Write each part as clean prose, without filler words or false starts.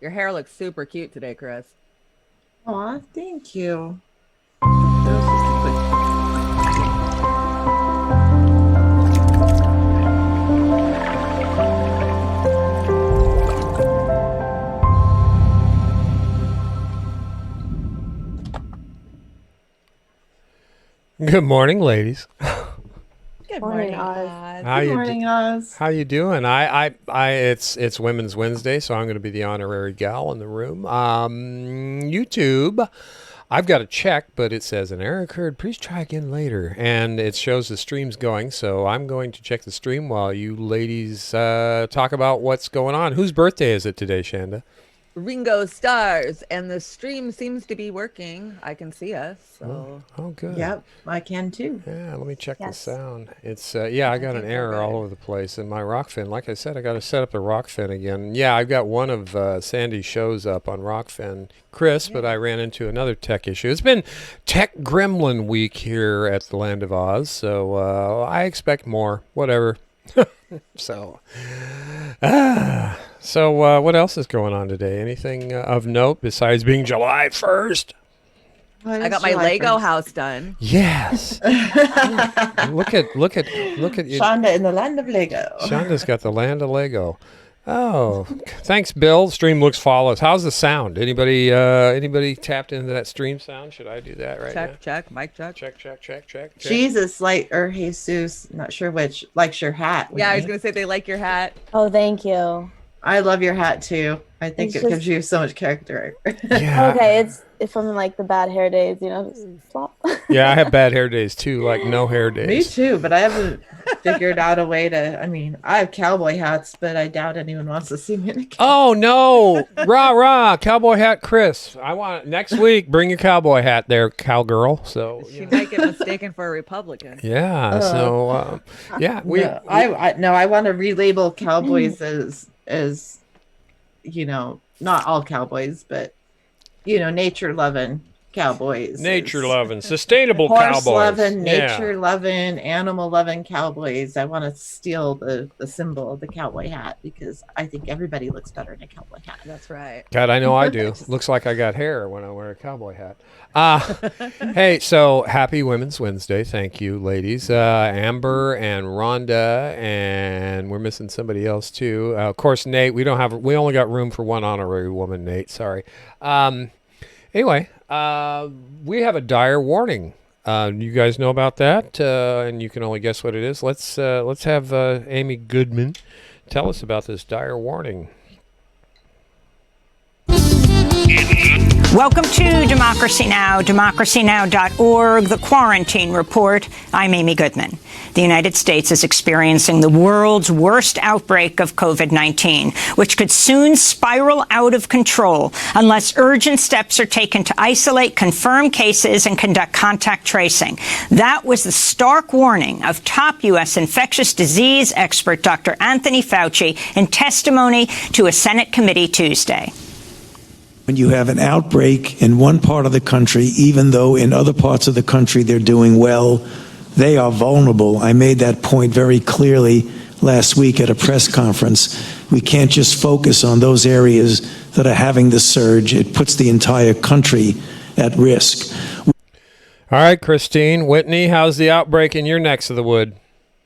Your hair looks super cute today, Chris. Aw, thank you. That was just a quick. Good morning, ladies. Good Morning, morning, Oz. Oz. How Good you morning, Oz. how you doing? It's Women's Wednesday, so I'm going to be the honorary gal in the room. YouTube, I've got a check, but it says an error occurred. Please try again later, and it shows the stream's going. So I'm going to check the stream while you ladies talk about what's going on. Whose birthday is it today, Shanda? Ringo Stars, and the stream seems to be working. I can see us, so Oh, good. Yep, I can too. Yeah, let me check the Yes. sound. It's yeah, I got an think we're error all good. over the place in my Rockfin. Like I said, I got to set up the Rockfin again. Yeah, I've got one of Sandy's shows up on Rockfin, Chris, but I ran into another tech issue. It's been Tech Gremlin week here at the Land of Oz, so I expect more. Whatever. So, what else is going on today? Anything of note besides being July 1st? I got my Lego house done. Yes. look at you. Shonda in the land of Lego. Shonda's got the land of Lego. Oh, thanks, Bill. Stream looks flawless. How's the sound? Anybody tapped into that stream sound? Should I do that right now? Check, mic check. Check. Jesus, or Jesus, not sure which, likes your hat. Yeah, I was Whitney. gonna say they like your hat. Oh, thank you. I love your hat too. I think It's it gives just- you so much character. Yeah. Okay, it's from like the bad hair days, just flop. Yeah, I have bad hair days too, like no hair Me days. too, but I haven't figured out a way to. I mean, I have cowboy hats, but I doubt anyone wants to see me in a Oh no! Rah, cowboy hat, Chris. I want next week. Bring your cowboy hat there, cowgirl. So She might get mistaken for a Republican. yeah. Yeah, no, I want to relabel cowboys as not all cowboys, but nature loving cowboys, nature loving, sustainable horse cowboys. loving, Yeah. nature loving, animal loving cowboys. I want to steal the symbol of the cowboy hat because I think everybody looks better in a cowboy hat. That's right. God, I know I do. Looks like I got hair when I wear a cowboy hat. Hey, so happy Women's Wednesday. Thank you, ladies. Amber and Rhonda, and we're missing somebody else too. Of course, Nate. We only got room for one honorary woman, Nate. Sorry. Anyway, we have a dire warning. You guys know about that, and you can only guess what it is. Let's have Amy Goodman tell us about this dire warning. Welcome to Democracy Now!, democracynow.org, The Quarantine Report. I'm Amy Goodman. The United States is experiencing the world's worst outbreak of COVID-19, which could soon spiral out of control unless urgent steps are taken to isolate, confirm cases, and conduct contact tracing. That was the stark warning of top U.S. infectious disease expert Dr. Anthony Fauci in testimony to a Senate committee Tuesday. When you have an outbreak in one part of the country, even though in other parts of the country they're doing well, they are vulnerable. I made that point very clearly last week at a press conference. We can't just focus on those areas that are having the surge. It puts the entire country at risk. All right, Christine, Whitney, how's the outbreak in your necks of the wood?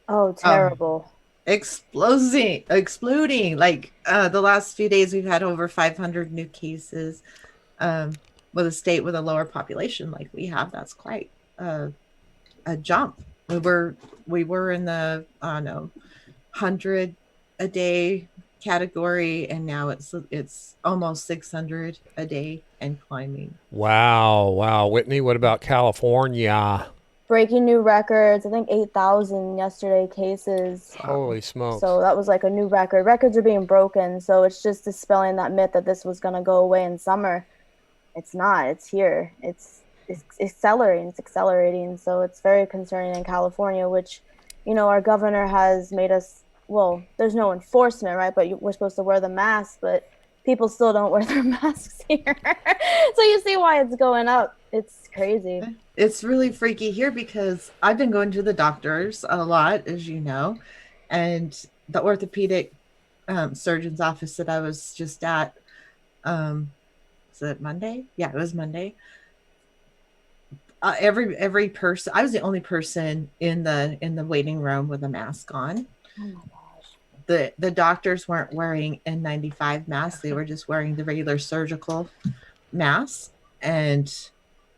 Oh, terrible. Exploding. Like the last few days, we've had over 500 new cases. With a state with a lower population like we have, that's quite a jump. We were in the 100 a day category, and now it's almost 600 a day and climbing. Wow. Whitney, what about California? Breaking new records. I think 8,000 yesterday cases. Holy smokes. So that was like a new record. Records are being broken. So it's just dispelling that myth that this was going to go away in summer. It's not. It's here. It's accelerating. It's accelerating. So it's very concerning in California, which, our governor has made us, well, there's no enforcement, right? But we're supposed to wear the mask, but people still don't wear their masks here. So you see why it's going up. It's crazy. It's really freaky here because I've been going to the doctors a lot, as you know, and the orthopedic surgeon's office that I was just at, Was it Monday? Yeah, it was Monday. Every person, I was the only person in the waiting room with a mask on. Oh my gosh. The doctors weren't wearing N95 masks. They were just wearing the regular surgical masks. And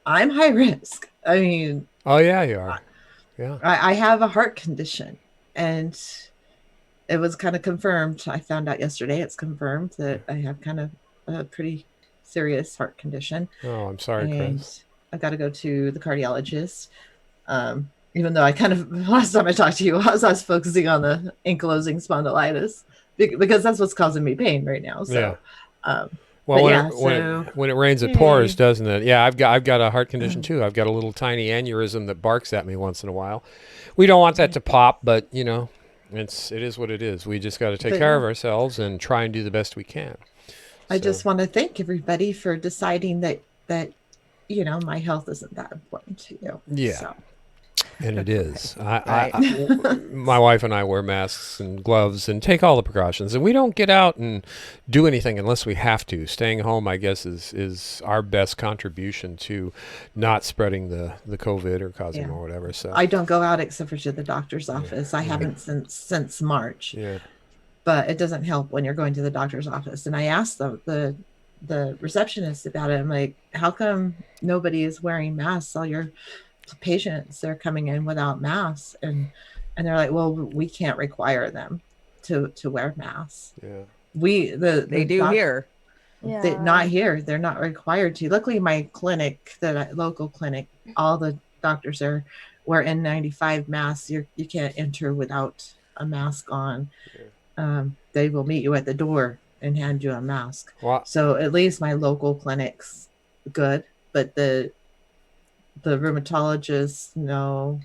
I'm high risk. I mean, Oh yeah, you are. Yeah. I have a heart condition, and it was kind of confirmed. I found out yesterday it's confirmed that I have kind of a pretty serious heart condition. Oh, I'm sorry, And Chris. I got to go to the cardiologist. Even though I kind of, last time I talked to you, I was focusing on the ankylosing spondylitis because that's what's causing me pain right now. So, Yeah. but Well, yeah, when it rains, it pours, doesn't it? Yeah, I've got a heart condition too. I've got a little tiny aneurysm that barks at me once in a while. We don't want that to pop, but it is what it is. We just got to take But care yeah. of ourselves and try and do the best we can. I So, just want to thank everybody for deciding that my health isn't that important to you. Yeah. So, and it is. Right. My wife and I wear masks and gloves and take all the precautions, and we don't get out and do anything unless we have to. Staying home, I guess, is our best contribution to not spreading the COVID or causing Yeah. or whatever. So I don't go out except for to the doctor's office. I haven't since March. yeah. But it doesn't help when you're going to the doctor's office. And I asked the receptionist about it. I'm like, how come nobody is wearing masks? All your patients, they're coming in without masks, and they're like, well, we can't require them to wear masks. Yeah. They do here. Yeah. Not here. They're not required to. Luckily, my clinic, local clinic, all the doctors there wear N95 masks. You can't enter without a mask on. They will meet you at the door and hand you a mask. Well, So at least my local clinic's good, but the rheumatologist, no.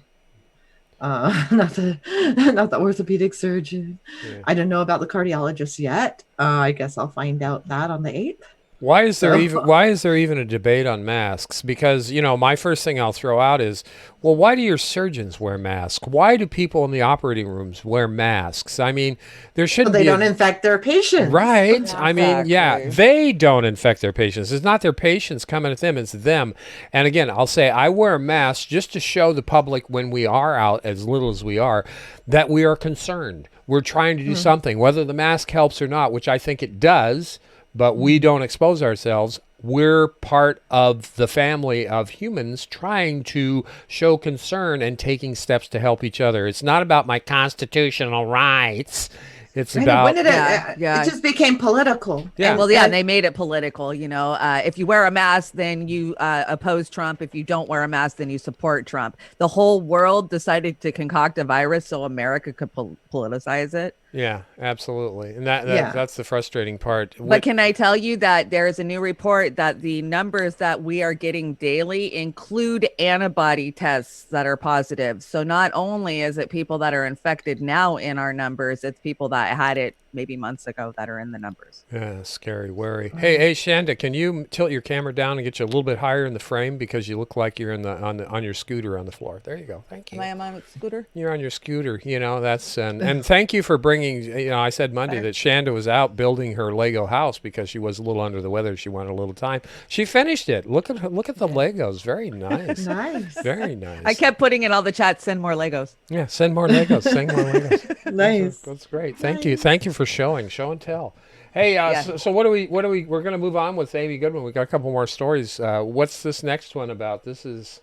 Not the orthopedic surgeon. Yeah. I don't know about the cardiologist yet. I guess I'll find out that on the 8th. why is there So- even a debate on masks? Because, my first thing I'll throw out is, well, why do your surgeons wear masks? Why do people in the operating rooms wear masks? I mean, there shouldn't They be don't infect their patients. Right. I mean, yeah, Exactly. they don't infect their patients. It's not their patients coming at them, it's them. And again, I'll say I wear a mask just to show the public when we are out, as little as we are, that we are concerned. We're trying to do something, whether the mask helps or not, which I think it does, but we don't expose ourselves. We're part of the family of humans trying to show concern and taking steps to help each other. It's not about my constitutional rights. It's When about did Yeah. it just became political. Yeah. Well, yeah, and they made it political. If you wear a mask, then you oppose Trump. If you don't wear a mask, then you support Trump. The whole world decided to concoct a virus so America could politicize it. Yeah, absolutely. And Yeah. that's the frustrating part. But can I tell you that there is a new report that the numbers that we are getting daily include antibody tests that are positive. So not only is it people that are infected now in our numbers, it's people that had it maybe months ago that are in the numbers. Yeah, scary, worry. Hey, Shanda, can you tilt your camera down and get you a little bit higher in the frame because you look like you're on your scooter on the floor. There you go. Thank you. Am I on a scooter? You're on your scooter. That's and thank you for bringing. I said Monday that Shanda was out building her Lego house because she was a little under the weather. She wanted a little time. She finished it. Look at her. Look at the Legos. Very nice. Nice. Very nice. I kept putting in all the chats, send more Legos. Yeah, send more Legos. Send more Legos. Nice. That's great. Thank you. Thank you for show and tell. Hey, Yeah. so what do we, we're going to move on with Amy Goodman. We got a couple more stories. What's this next one about? This is,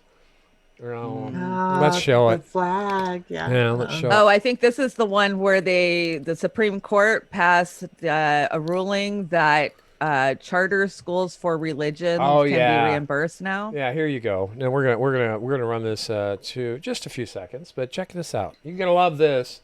let's show The it. flag. Yeah. Yeah, let's show Oh, it. I think this is the one where the Supreme Court passed a ruling that charter schools for religions Oh, can yeah. be reimbursed now. Yeah, here you go. Now we're gonna run this to just a few seconds, but check this out. You're gonna love this.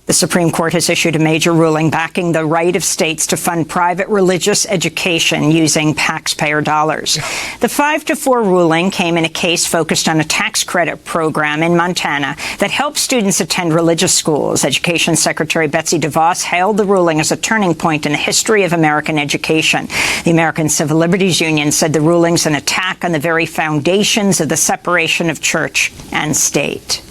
The Supreme Court has issued a major ruling backing the right of states to fund private religious education using taxpayer dollars. The 5-4 ruling came in a case focused on a tax credit program in Montana that helps students attend religious schools. Education Secretary Betsy DeVos hailed the ruling as a turning point in the history of American education. The American Civil Liberties Union said the ruling's an attack on the very foundations of the separation of church and state.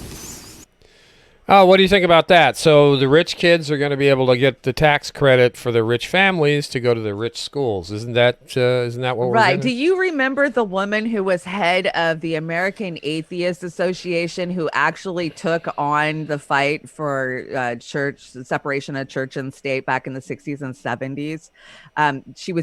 Oh, what do you think about that? So the rich kids are going to be able to get the tax credit for the rich families to go to the rich schools. Isn't that what we're Right. going Do to? you remember the woman who was head of the American Atheist Association who actually took on the fight for church separation of church and state back in the 60s and 70s? She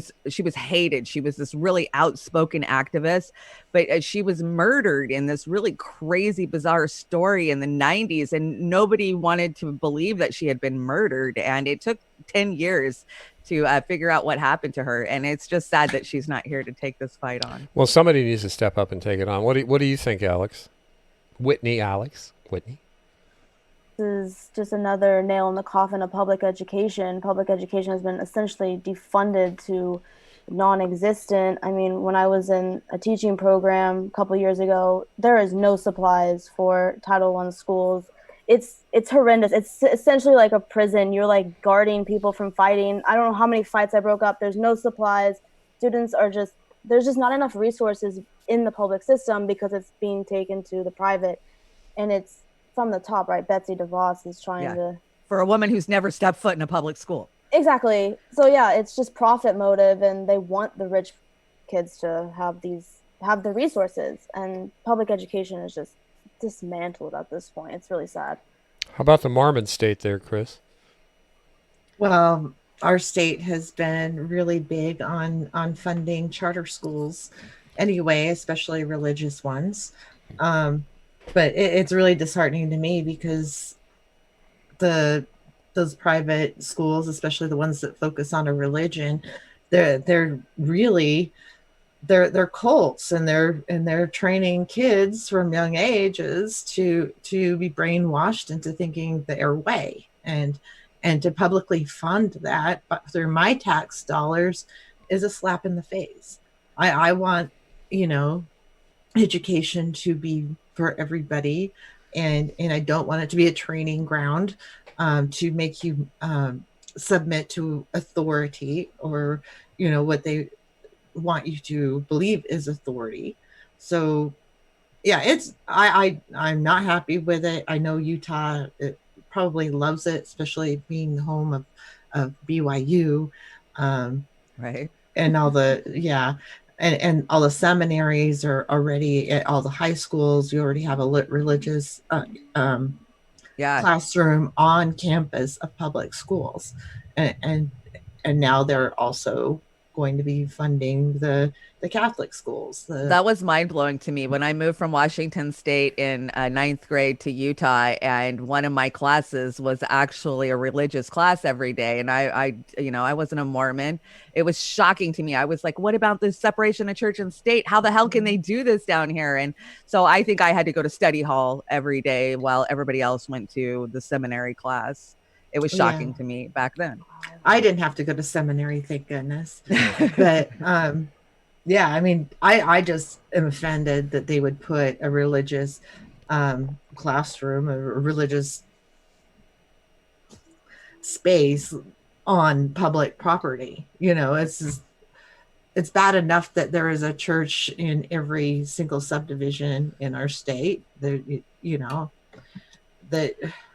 was hated. She was this really outspoken activist, but she was murdered in this really crazy, bizarre story in the 90s, and nobody wanted to believe that she had been murdered. And it took 10 years to figure out what happened to her. And it's just sad that she's not here to take this fight on. Well, somebody needs to step up and take it on. What do you think, Alex? Whitney. This is just another nail in the coffin of public education. Public education has been essentially defunded to non-existent. I mean, when I was in a teaching program a couple years ago, there is no supplies for Title I schools. It's horrendous. It's essentially like a prison. You're like guarding people from fighting. I don't know how many fights I broke up. There's no supplies. Students are just there's just not enough resources in the public system because it's being taken to the private, and it's from the top, right? Betsy DeVos is trying to for a woman who's never stepped foot in a public school. Exactly. So yeah, it's just profit motive, and they want the rich kids to have the resources, and public education is just dismantled at this point. It's really sad. How about the Mormon state there, Chris? Well, our state has been really big on funding charter schools anyway, especially religious ones. But it's really disheartening to me because those private schools, especially the ones that focus on a religion, they're really they're cults, and they're training kids from young ages to be brainwashed into thinking their way, and to publicly fund that through my tax dollars is a slap in the face. I want, education to be for everybody, and I don't want it to be a training ground to make you submit to authority, or what they want you to believe is authority. So yeah, I'm not happy with it. I know Utah probably loves it, especially being the home of BYU, Right. and all the and all the seminaries are already at all the high schools. You already have a religious classroom on campus of public schools, and now they're also going to be funding the Catholic schools. That was mind blowing to me when I moved from Washington State in ninth grade to Utah, and one of my classes was actually a religious class every day. And I wasn't a Mormon. It was shocking to me. I was like, what about this separation of church and state? How the hell can they do this down here? And so I think I had to go to study hall every day while everybody else went to the seminary class. It was shocking to me back then. I didn't have to go to seminary, thank goodness. But I mean, I just am offended that they would put a religious classroom, a religious space on public property. It's bad enough that there is a church in every single subdivision in our state. That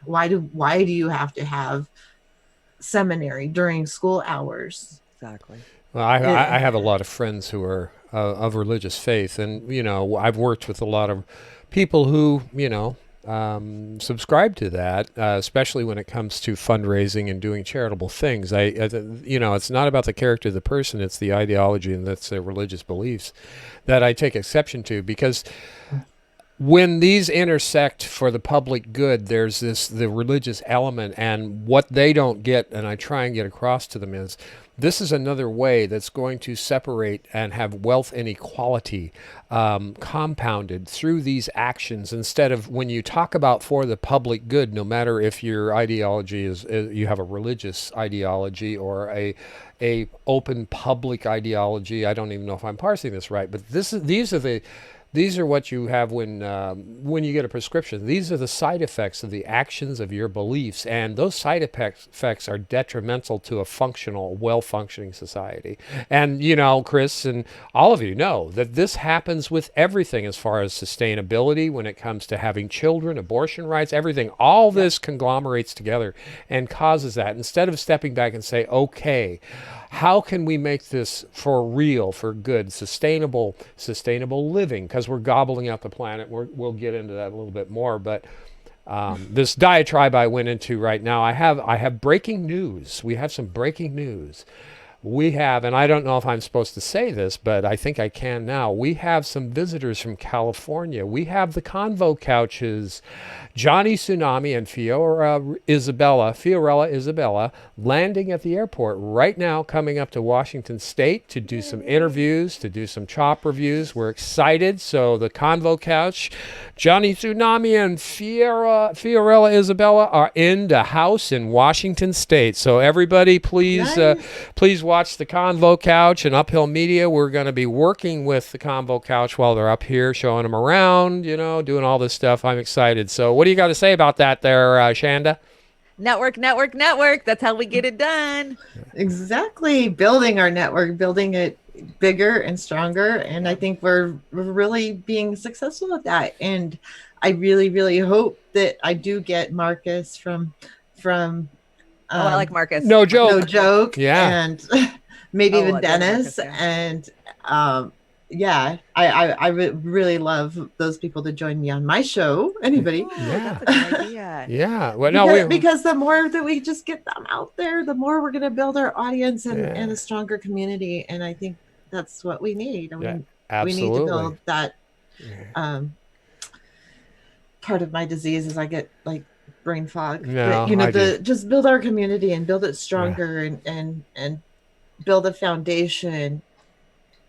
why do you have to have seminary during school hours? Exactly. Well, I have a lot of friends who are of religious faith, and I've worked with a lot of people who subscribe to that, especially when it comes to fundraising and doing charitable things. It's not about the character of the person; it's the ideology and that's their religious beliefs that I take exception to, because when these intersect for the public good, there's the religious element, and what they don't get, and I try and get across to them, is this is another way that's going to separate and have wealth inequality compounded through these actions, instead of when you talk about for the public good, no matter if your ideology is you have a religious ideology or a open public ideology. I don't even know if I'm parsing this right, but these are These are what you have when you get a prescription. These are the side effects of the actions of your beliefs, and those side effects are detrimental to a functional, well-functioning society. And Chris and all of you know that this happens with everything as far as sustainability, when it comes to having children, abortion rights, everything. All this conglomerates together and causes that. Instead of stepping back and say, okay, how can we make this for real, for good, sustainable living? Because we're gobbling out the planet. We'll get into that a little bit more. But this diatribe I went into right now, I have breaking news. We have some breaking news. We have, and I don't know if I'm supposed to say this, but I think I can now. We have some visitors from California. We have the Convo Couches, Johnny Tsunami and Fiorella Isabella, landing at the airport right now, coming up to Washington State to do some interviews, to do some CHOP reviews. We're excited. So the Convo Couch, Johnny Tsunami and Fiorella Isabella are in the house in Washington State. So everybody, please watch the Convo Couch and Uphill Media. We're going to be working with the Convo Couch while they're up here, showing them around, doing all this stuff. I'm excited. So what do you got to say about that there, Shanda? Network. That's how we get it done. Exactly. Building our network, building it bigger and stronger. And I think we're really being successful at that. And I really, really hope that I do get Marcus from I like Marcus. No joke. No joke. Yeah. And maybe even I love Dennis. Marcus, yeah. And I would really love those people to join me on my show. Anybody? That's a good idea. Yeah. Well, because the more that we just get them out there, the more we're going to build our audience and a stronger community. And I think that's what we need. Absolutely. We need to build that. Part of my disease is I get like brain fog. No, but, just build our community and build it stronger and build a foundation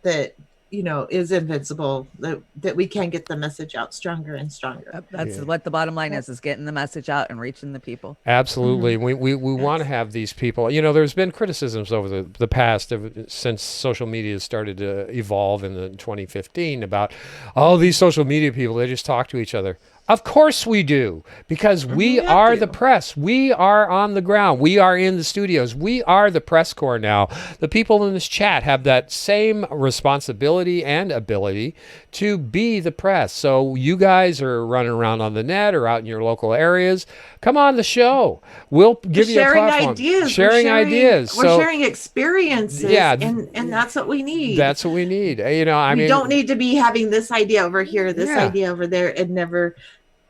that is invincible, that we can get the message out stronger and stronger. That's what the bottom line is getting the message out and reaching the people. Absolutely. We want to have these people. There's been criticisms over the past since social media started to evolve in 2015 about all these social media people, they just talk to each other. Of course we do, because we are the press. We are on the ground. We are in the studios. We are the press corps now. The people in this chat have that same responsibility and ability to be the press. So you guys are running around on the net or out in your local areas. Come on the show. We'll give you a platform. Sharing ideas. We're sharing experiences. Yeah, and that's what we need. That's what we need. We don't need to be having this idea over here, this idea over there, and never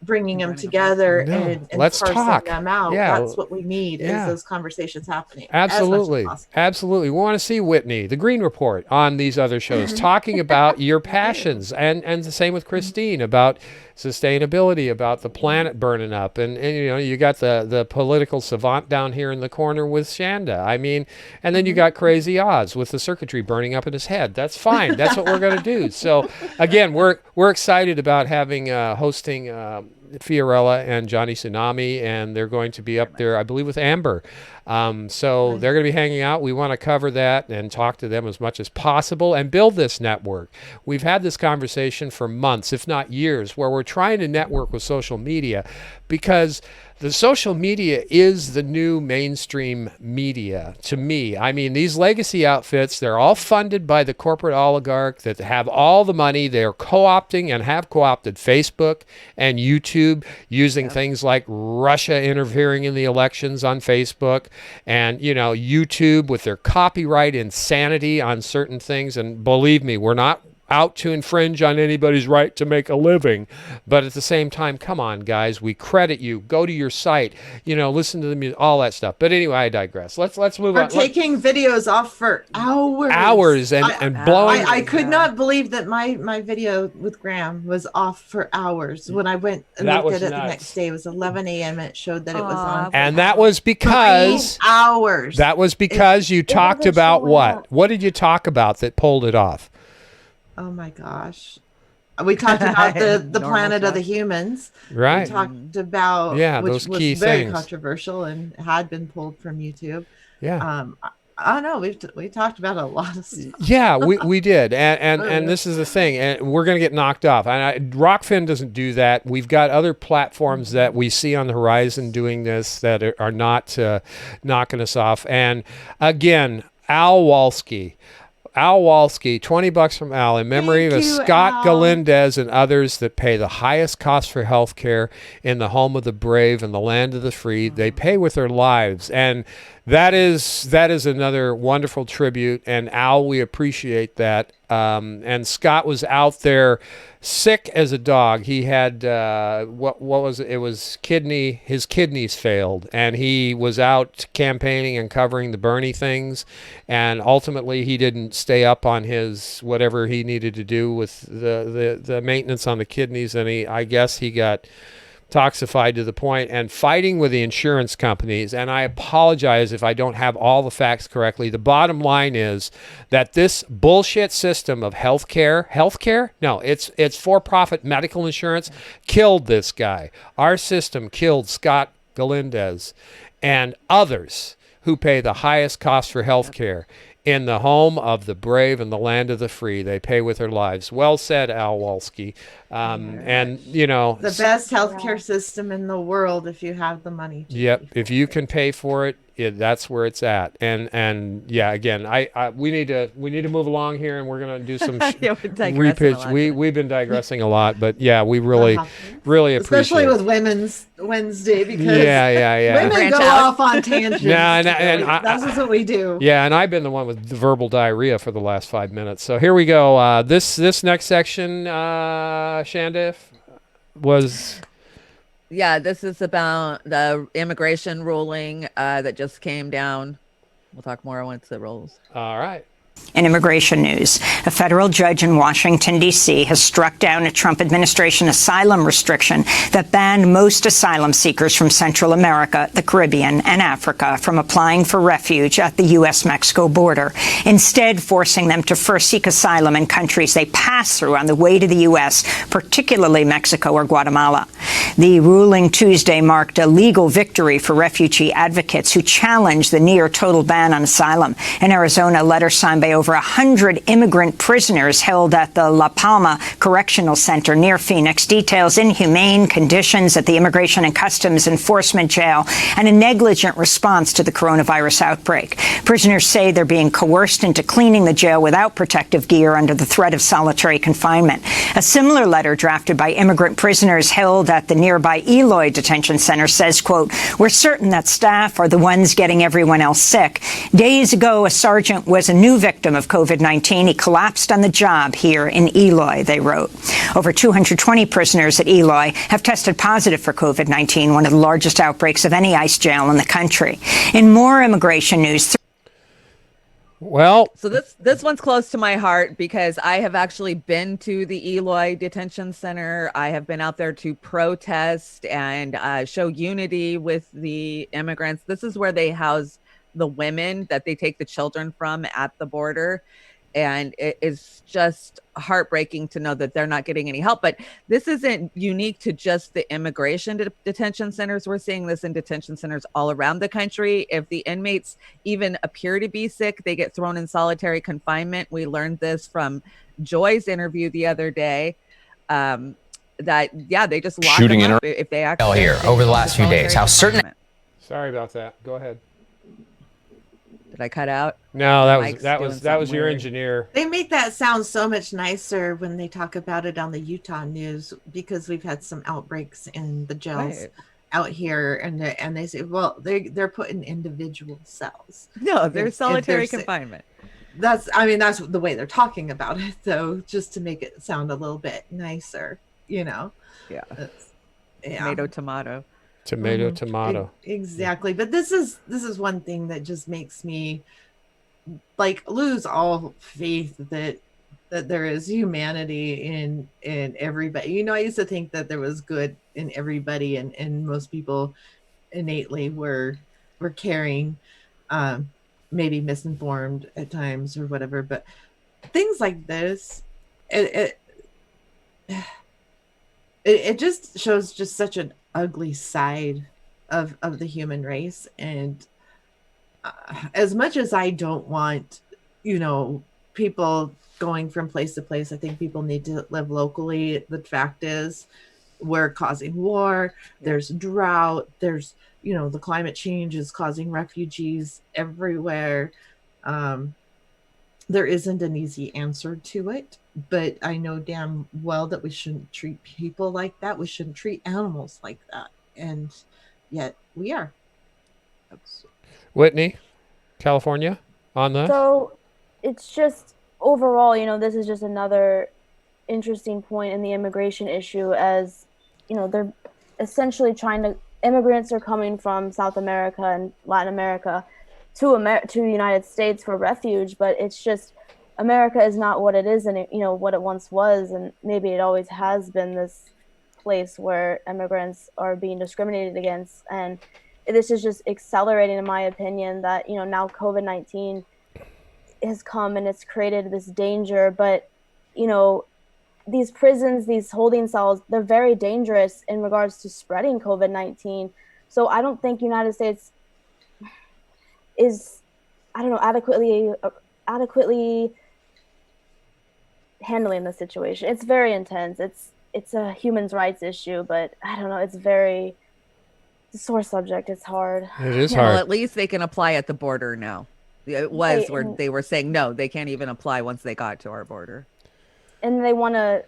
bringing them together and let's talk them out. That's what we need, is those conversations happening. Absolutely. We want to see Whitney, the Green Report, on these other shows talking about your passions, and the same with Christine, about sustainability, about the planet burning up, and you got the political savant down here in the corner with Shanda. And then you got Crazy Oz with the circuitry burning up in his head. That's fine. That's what we're going to do. So again, we're excited about having hosting Fiorella and Johnny Tsunami, and they're going to be up there, I believe, with Amber. So they're going to be hanging out. We want to cover that and talk to them as much as possible and build this network. We've had this conversation for months, if not years, where we're trying to network with social media, because the social media is the new mainstream media to me. These legacy outfits, they're all funded by the corporate oligarch that have all the money. They're co-opting and have co-opted Facebook and YouTube, using things like Russia interfering in the elections on Facebook, and YouTube with their copyright insanity on certain things. And believe me, we're not out to infringe on anybody's right to make a living, but at the same time, come on, guys, we credit you. Go to your site, listen to the music, all that stuff. But anyway, I digress. Let's move on. We're taking videos off for hours and blowing. I could not believe that my video with Graham was off for hours. When I went and looked at it the next day, it was 11 a.m. It showed that it was on. And that was because 3 hours. That was because you talked about what? What did you talk about that pulled it off? Oh my gosh. We talked about the planet of the humans. Right. We talked about those key was very things. controversial and had been pulled from YouTube. Yeah. Oh no, we talked about a lot of stuff. Yeah, we did, and this is the thing, and we're gonna get knocked off. And Rockfin doesn't do that. We've got other platforms that we see on the horizon doing this that are not knocking us off. And again, Al Walsky. Al Walsky, $20 from Al, in memory Thank of you, Scott Al. Galindez and others that pay the highest cost for health care in the home of the brave and the land of the free. They pay with their lives. And that is another wonderful tribute. And Al, we appreciate that. And Scott was out there sick as a dog. He had what was it? It was his kidneys failed, and he was out campaigning and covering the Bernie things, and ultimately he didn't stay up on his whatever he needed to do with the maintenance on the kidneys, and I guess he got toxified to the point and fighting with the insurance companies. And I apologize if I don't have all the facts correctly. The bottom line is that this bullshit system of healthcare, no, it's for-profit medical insurance, killed this guy. Our system killed Scott Galindez and others who pay the highest cost for healthcare. In the home of the brave and the land of the free, they pay with their lives. Well said, Al Walsky. And, you know... The best healthcare system in the world if you have the money to Yep. pay for If you can pay for it, that's where it's at. And yeah, again, we need to move along here, and we're going to do some Yeah, we're digressing a repitch. lot We've been digressing a lot, but yeah, we really appreciate especially it. with Women's Wednesday, because Yeah. women Branch go out. off on tangents. Yeah, and that's just what we do. Yeah, and I've been the one with the verbal diarrhea for the last 5 minutes. So here we go. This next section, Shandif, was... Yeah, this is about the immigration ruling that just came down. We'll talk more once it rolls. All right. In immigration news, a federal judge in Washington, D.C. has struck down a Trump administration asylum restriction that banned most asylum seekers from Central America, the Caribbean, and Africa from applying for refuge at the U.S.-Mexico border, instead forcing them to first seek asylum in countries they pass through on the way to the U.S., particularly Mexico or Guatemala. The ruling Tuesday marked a legal victory for refugee advocates who challenged the near-total ban on asylum. In Arizona, a letter signed by over 100 immigrant prisoners held at the La Palma Correctional Center near Phoenix details inhumane conditions at the Immigration and Customs Enforcement Jail and a negligent response to the coronavirus outbreak. Prisoners say they're being coerced into cleaning the jail without protective gear under the threat of solitary confinement. A similar letter drafted by immigrant prisoners held at the nearby Eloy Detention Center says, quote, "We're certain that staff are the ones getting everyone else sick. Days ago, a sergeant was a new victim of COVID-19. He collapsed on the job here in Eloy," they wrote. Over 220 prisoners at Eloy have tested positive for COVID-19, one of the largest outbreaks of any ICE jail in the country. In more immigration news, Well, So this one's close to my heart because I have actually been to the Eloy Detention Center. I have been out there to protest and show unity with the immigrants. This is where they house the women that they take the children from at the border. And it is just heartbreaking to know that they're not getting any help. But this isn't unique to just the immigration detention centers. We're seeing this in detention centers all around the country. If the inmates even appear to be sick, they get thrown in solitary confinement. We learned this from Joy's interview the other day. That they just lock Shooting them in up if they actually here over the last few days. How certain sorry about that. Go ahead. Did I cut out? No, Mike's that doing was something your weird. engineer. They make that sound so much nicer when they talk about it on the Utah news, because we've had some outbreaks in the jails Right. out here, and they say, well, they're put in individual cells. No, they're If solitary they're sick. confinement. That's the way they're talking about it, though, just to make it sound a little bit nicer, you know. Yeah. Yeah. Tomato, tomato. Tomato, Mhm. tomato. Exactly. But this is one thing that just makes me like lose all faith that there is humanity in everybody. You know, I used to think that there was good in everybody, and most people innately were caring, maybe misinformed at times or whatever. But things like this, it just shows just such an ugly side of the human race. And as much as I don't want, people going from place to place, I think people need to live locally. The fact is, we're causing war, there's drought, there's, the climate change is causing refugees everywhere. There isn't an easy answer to it, but I know damn well that we shouldn't treat people like that. We shouldn't treat animals like that. And yet we are. Whitney, California, on that? So it's just overall, this is just another interesting point in the immigration issue, as they're essentially immigrants are coming from South America and Latin America to the United States for refuge, but it's just America is not what it is, and what it once was, and maybe it always has been this place where immigrants are being discriminated against. And this is just accelerating, in my opinion, that now COVID-19 has come and it's created this danger. But these prisons, these holding cells, they're very dangerous in regards to spreading COVID-19. So I don't think United States is, adequately handling the situation. It's very intense. It's a human rights issue, but I don't know. It's a sore subject. It's hard. It is Well, hard. at least they can apply at the border now. It was where they were saying no, they can't even apply once they got to our border. And they want to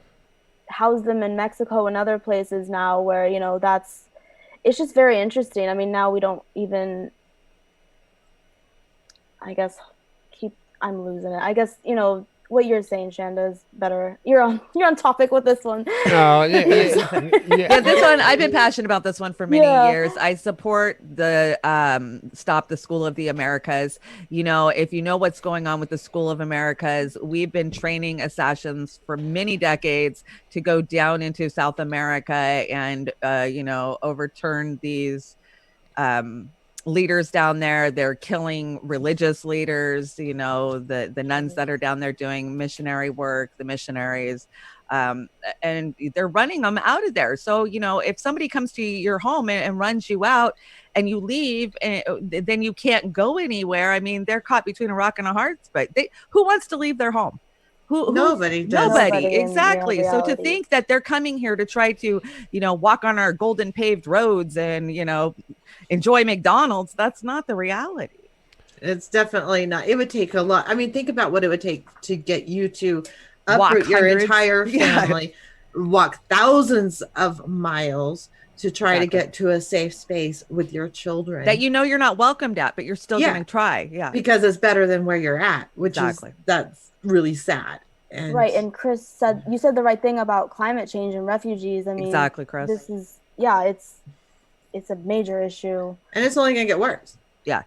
house them in Mexico and other places now, where it's just very interesting. I mean, now we don't even, I'm losing it. I guess what you're saying, Shanda, is better. You're on topic with this one. No, Yeah, this one, I've been passionate about this one for many years. I support the Stop the School of the Americas. If you know what's going on with the School of Americas, we've been training assassins for many decades to go down into South America and, overturn these leaders down there. They're killing religious leaders, the nuns that are down there doing missionary work, the missionaries, and they're running them out of there. So, if somebody comes to your home and runs you out and you leave, then you can't go anywhere. I mean, they're caught between a rock and a hard spot. Who wants to leave their home? Nobody does. Nobody, exactly. So to think that they're coming here to try to, walk on our golden paved roads and, enjoy McDonald's, that's not the reality. It's definitely not. It would take a lot. I mean, think about what it would take to get you to uproot your entire family, walk thousands of miles to try to get to a safe space with your children that you're not welcomed at, but you're still going to try. Yeah, because it's better than where you're at, which is that's really sad. And right. And Chris you said the right thing about climate change and refugees. I mean, exactly, Chris. This is it's a major issue, and it's only gonna get worse. Yeah.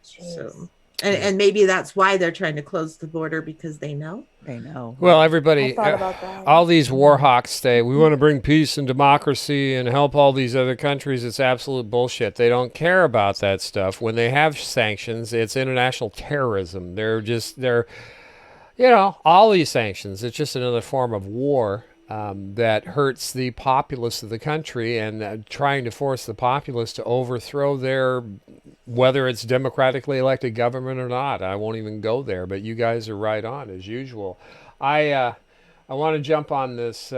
Jeez. So and maybe that's why they're trying to close the border, because they know. Well, everybody, all these war hawks say we want to bring peace and democracy and help all these other countries. It's absolute bullshit. They don't care about that stuff. When they have sanctions, it's international terrorism. They're all these sanctions. It's just another form of war that hurts the populace of the country, and trying to force the populace to overthrow whether it's democratically elected government or not. I won't even go there, but you guys are right on as usual. I want to jump on this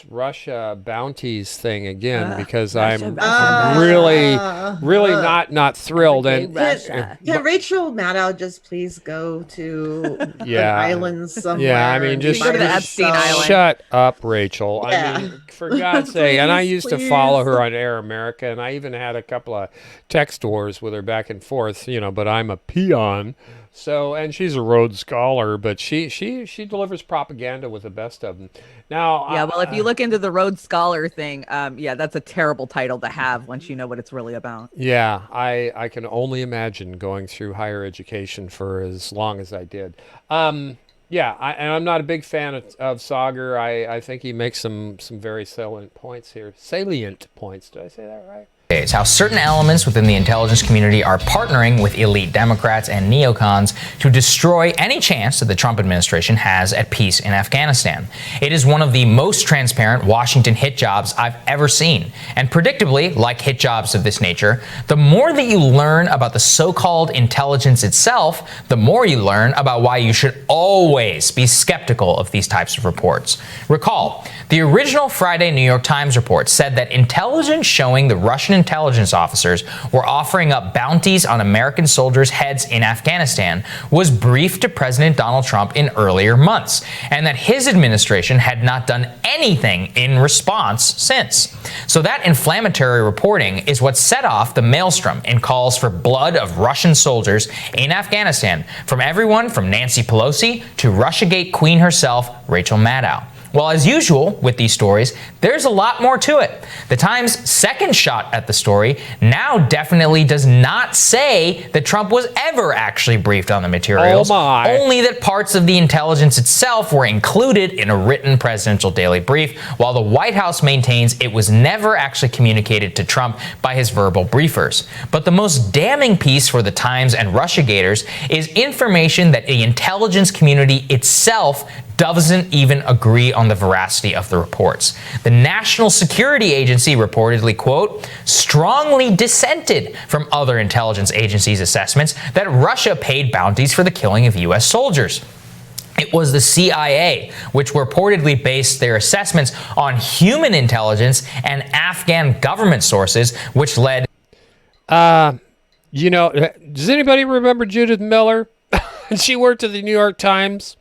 Russia bounties thing again, because I'm really not thrilled. And can Rachel Maddow just please go to an island somewhere? Yeah, I mean, just go to the Epstein Island. Shut up, Rachel. I mean, for God's sake. And I used to follow her on Air America, and I even had a couple of text wars with her back and forth. But I'm a peon. So, and she's a Rhodes Scholar, but she delivers propaganda with the best of them. Now, well, if you look into the Rhodes Scholar thing, that's a terrible title to have once you know what it's really about. Yeah, I can only imagine going through higher education for as long as I did. And I'm not a big fan of Sauger. I think he makes some very salient points here. Salient points. Did I say that right? How certain elements within the intelligence community are partnering with elite Democrats and neocons to destroy any chance that the Trump administration has at peace in Afghanistan. It is one of the most transparent Washington hit jobs I've ever seen. And predictably, like hit jobs of this nature, the more that you learn about the so-called intelligence itself, the more you learn about why you should always be skeptical of these types of reports. Recall, the original Friday New York Times report said that intelligence showing the Russian intelligence officers were offering up bounties on American soldiers' heads in Afghanistan was briefed to President Donald Trump in earlier months, and that his administration had not done anything in response since. So that inflammatory reporting is what set off the maelstrom in calls for blood of Russian soldiers in Afghanistan from everyone from Nancy Pelosi to Russiagate queen herself, Rachel Maddow. Well, as usual with these stories, there's a lot more to it. The Times' second shot at the story now definitely does not say that Trump was ever actually briefed on the materials, only that parts of the intelligence itself were included in a written presidential daily brief, while the White House maintains it was never actually communicated to Trump by his verbal briefers. But the most damning piece for the Times and Russiagators is information that the intelligence community itself doesn't even agree on the veracity of the reports. The National Security Agency reportedly, quote, strongly dissented from other intelligence agencies' assessments that Russia paid bounties for the killing of U.S. soldiers. It was the CIA, which reportedly based their assessments on human intelligence and Afghan government sources, which led... You know, does anybody remember Judith Miller? She worked at the New York Times.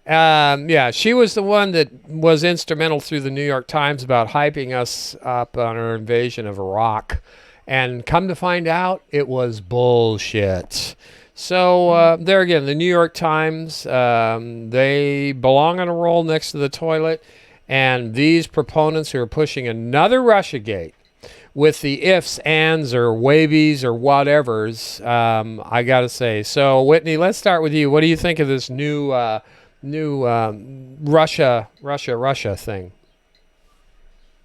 Yeah, she was the one that was instrumental through the New York Times about hyping us up on our invasion of Iraq. And come to find out, it was bullshit. So there again, the New York Times, they belong on a roll next to the toilet. And these proponents who are pushing another Russiagate with the ifs, ands, or wavies, or whatevers, I got to say. So, Whitney, let's start with you. What do you think of this new Russia thing?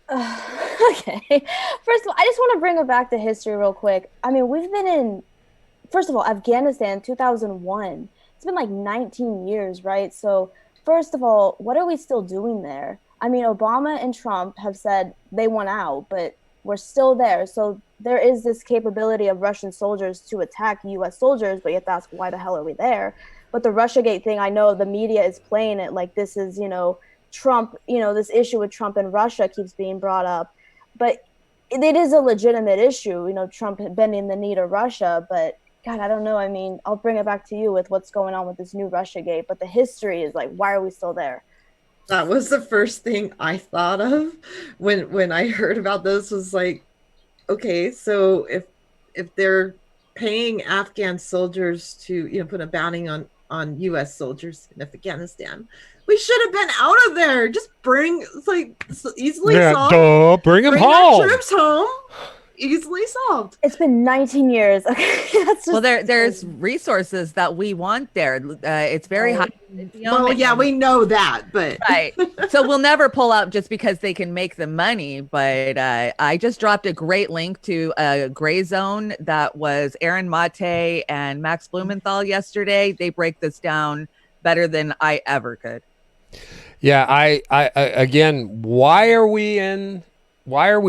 Okay. First of all, I just want to bring it back to history real quick. I mean, we've been in, first of all, Afghanistan, 2001. It's been like 19 years, right? So first of all, what are we still doing there? I mean, Obama and Trump have said they want out, but we're still there. So there is this capability of Russian soldiers to attack U.S. soldiers, but you have to ask, why the hell are we there? But the Russiagate thing, I know the media is playing it like this is, Trump, this issue with Trump and Russia keeps being brought up. But it is a legitimate issue, Trump bending the knee to Russia. But God, I don't know. I mean, I'll bring it back to you with what's going on with this new Russiagate. But the history is like, why are we still there? That was the first thing I thought of when I heard about this, was like, okay, so if they're paying Afghan soldiers to put a bounty on U.S. soldiers in Afghanistan, we should have been out of there. Just easily solved. Bring them Bring home. our troops home. Easily solved. It's been 19 years. Okay, that's just there's resources that we want there. It's very high. Well, yeah, we know that, but right. So we'll never pull out just because they can make the money. But I just dropped a great link to a Gray Zone that was Aaron Mate and Max Blumenthal yesterday. They break this down better than I ever could. Yeah, I again, why are we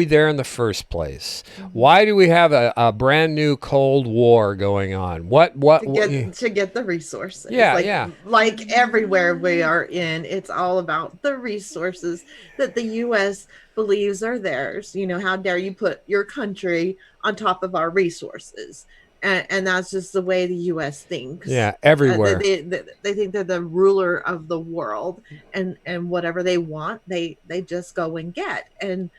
there in the first place? Why do we have a brand new Cold War going on? To get the resources. Yeah, Like everywhere we are in, it's all about the resources that the U.S. believes are theirs. How dare you put your country on top of our resources? And that's just the way the U.S. thinks. Yeah, everywhere. They think they're the ruler of the world, and whatever they want, they just go and get. And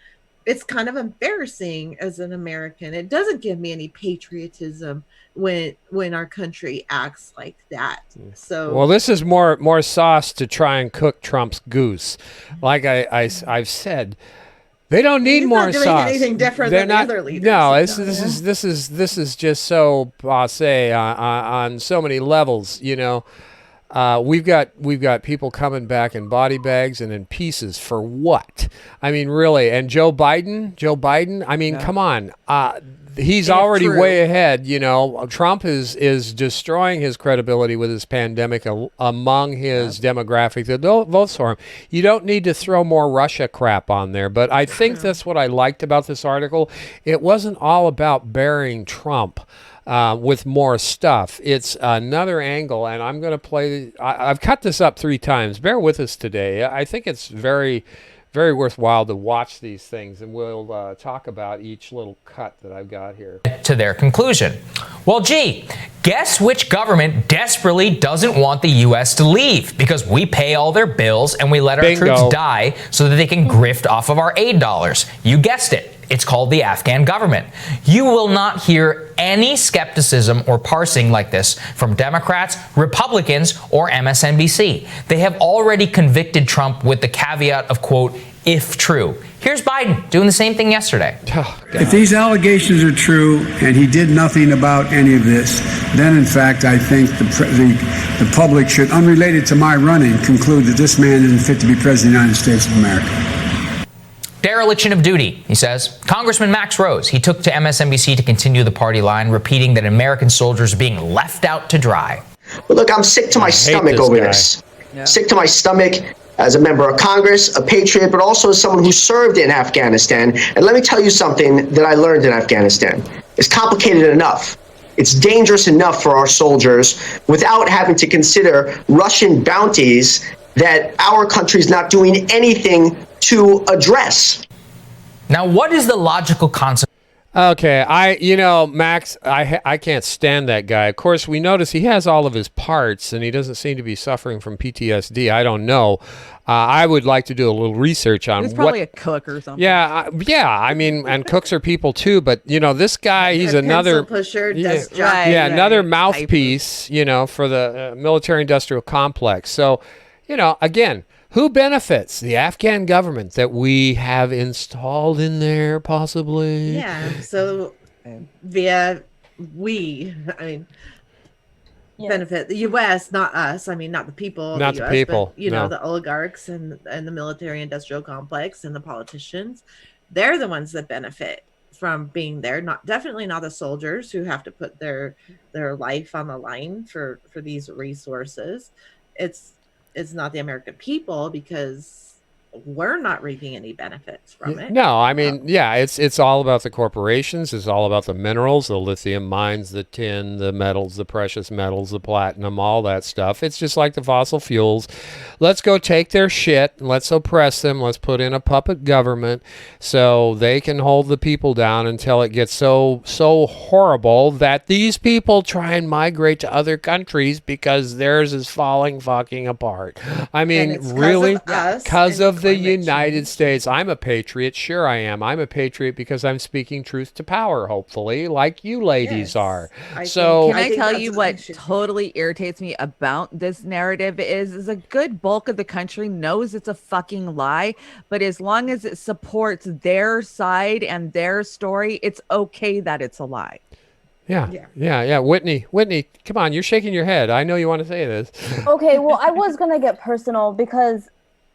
it's kind of embarrassing as an American. It doesn't give me any patriotism when our country acts like that. So, well, this is more sauce to try and cook Trump's goose. Like I've said, they don't need more not doing sauce. Anything different than the other leaders. No, this is just so passe on so many levels. we've got people coming back in body bags and in pieces for what? I mean, really. And Joe Biden. I mean, come on. He's already way ahead. You know, Trump is destroying his credibility with his pandemic among his demographic that votes for him. You don't need to throw more Russia crap on there. But I think that's what I liked about this article. It wasn't all about burying Trump with more stuff. It's another angle, and I'm going to play. I've cut this up 3 times. Bear with us today. I think it's very, very worthwhile to watch these things, and we'll talk about each little cut that I've got here. To their conclusion. Well, gee, guess which government desperately doesn't want the U.S. to leave? Because we pay all their bills and we let our troops die so that they can grift off of our aid dollars. You guessed it. It's called the Afghan government. You will not hear any skepticism or parsing like this from Democrats, Republicans, or MSNBC. They have already convicted Trump with the caveat of, quote, if true. Here's Biden doing the same thing yesterday. If these allegations are true and he did nothing about any of this, then in fact I think the public should, unrelated to my running, conclude that this man isn't fit to be president of the United States of America. Dereliction of duty, he says. Congressman Max Rose, he took to MSNBC to continue the party line, repeating that American soldiers are being left out to dry. Well, look, I'm sick to my stomach over this. Yeah. Sick to my stomach as a member of Congress, a patriot, but also as someone who served in Afghanistan. And let me tell you something that I learned in Afghanistan. It's complicated enough. It's dangerous enough for our soldiers without having to consider Russian bounties that our country's not doing anything to address. Now, what is the logical consequence? Okay, Max, I can't stand that guy. Of course, we notice he has all of his parts, and he doesn't seem to be suffering from PTSD. I don't know. I would like to do a little research on He's probably a cook or something. Yeah. I mean, and cooks are people too. But this guy, he's another pusher, another mouthpiece, for the military-industrial complex. So, again. Who benefits? The Afghan government that we have installed in there, possibly? Yeah, so benefit the U.S., not us. I mean, not the people. Not the people. But, the oligarchs and the military-industrial complex and the politicians. They're the ones that benefit from being there. Definitely not the soldiers who have to put their life on the line for these resources. It's not the American people because we're not reaping any benefits from it. No, I mean, it's all about the corporations. It's all about the minerals, the lithium mines, the tin, the metals, the precious metals, the platinum, all that stuff. It's just like the fossil fuels. Let's go take their shit and let's oppress them. Let's put in a puppet government so they can hold the people down until it gets so horrible that these people try and migrate to other countries because theirs is falling fucking apart. I mean, really? Because of the United States. I'm a patriot. Sure I am. I'm a patriot because I'm speaking truth to power, hopefully, like you ladies are. Can I tell you what totally irritates me about this narrative is a good bulk of the country knows it's a fucking lie, but as long as it supports their side and their story, it's okay that it's a lie. Yeah. Whitney, come on. You're shaking your head. I know you want to say this. Okay, well, I was going to get personal because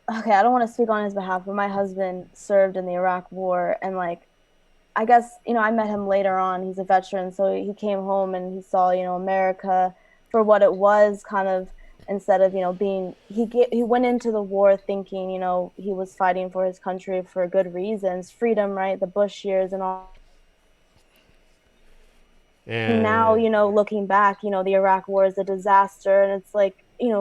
I don't want to speak on his behalf, but my husband served in the Iraq War. And I guess, I met him later on. He's a veteran. So he came home and he saw, America for what it was, kind of, instead of, he went into the war thinking, he was fighting for his country for good reasons, freedom, right? The Bush years and all. And now, looking back, the Iraq War is a disaster. And it's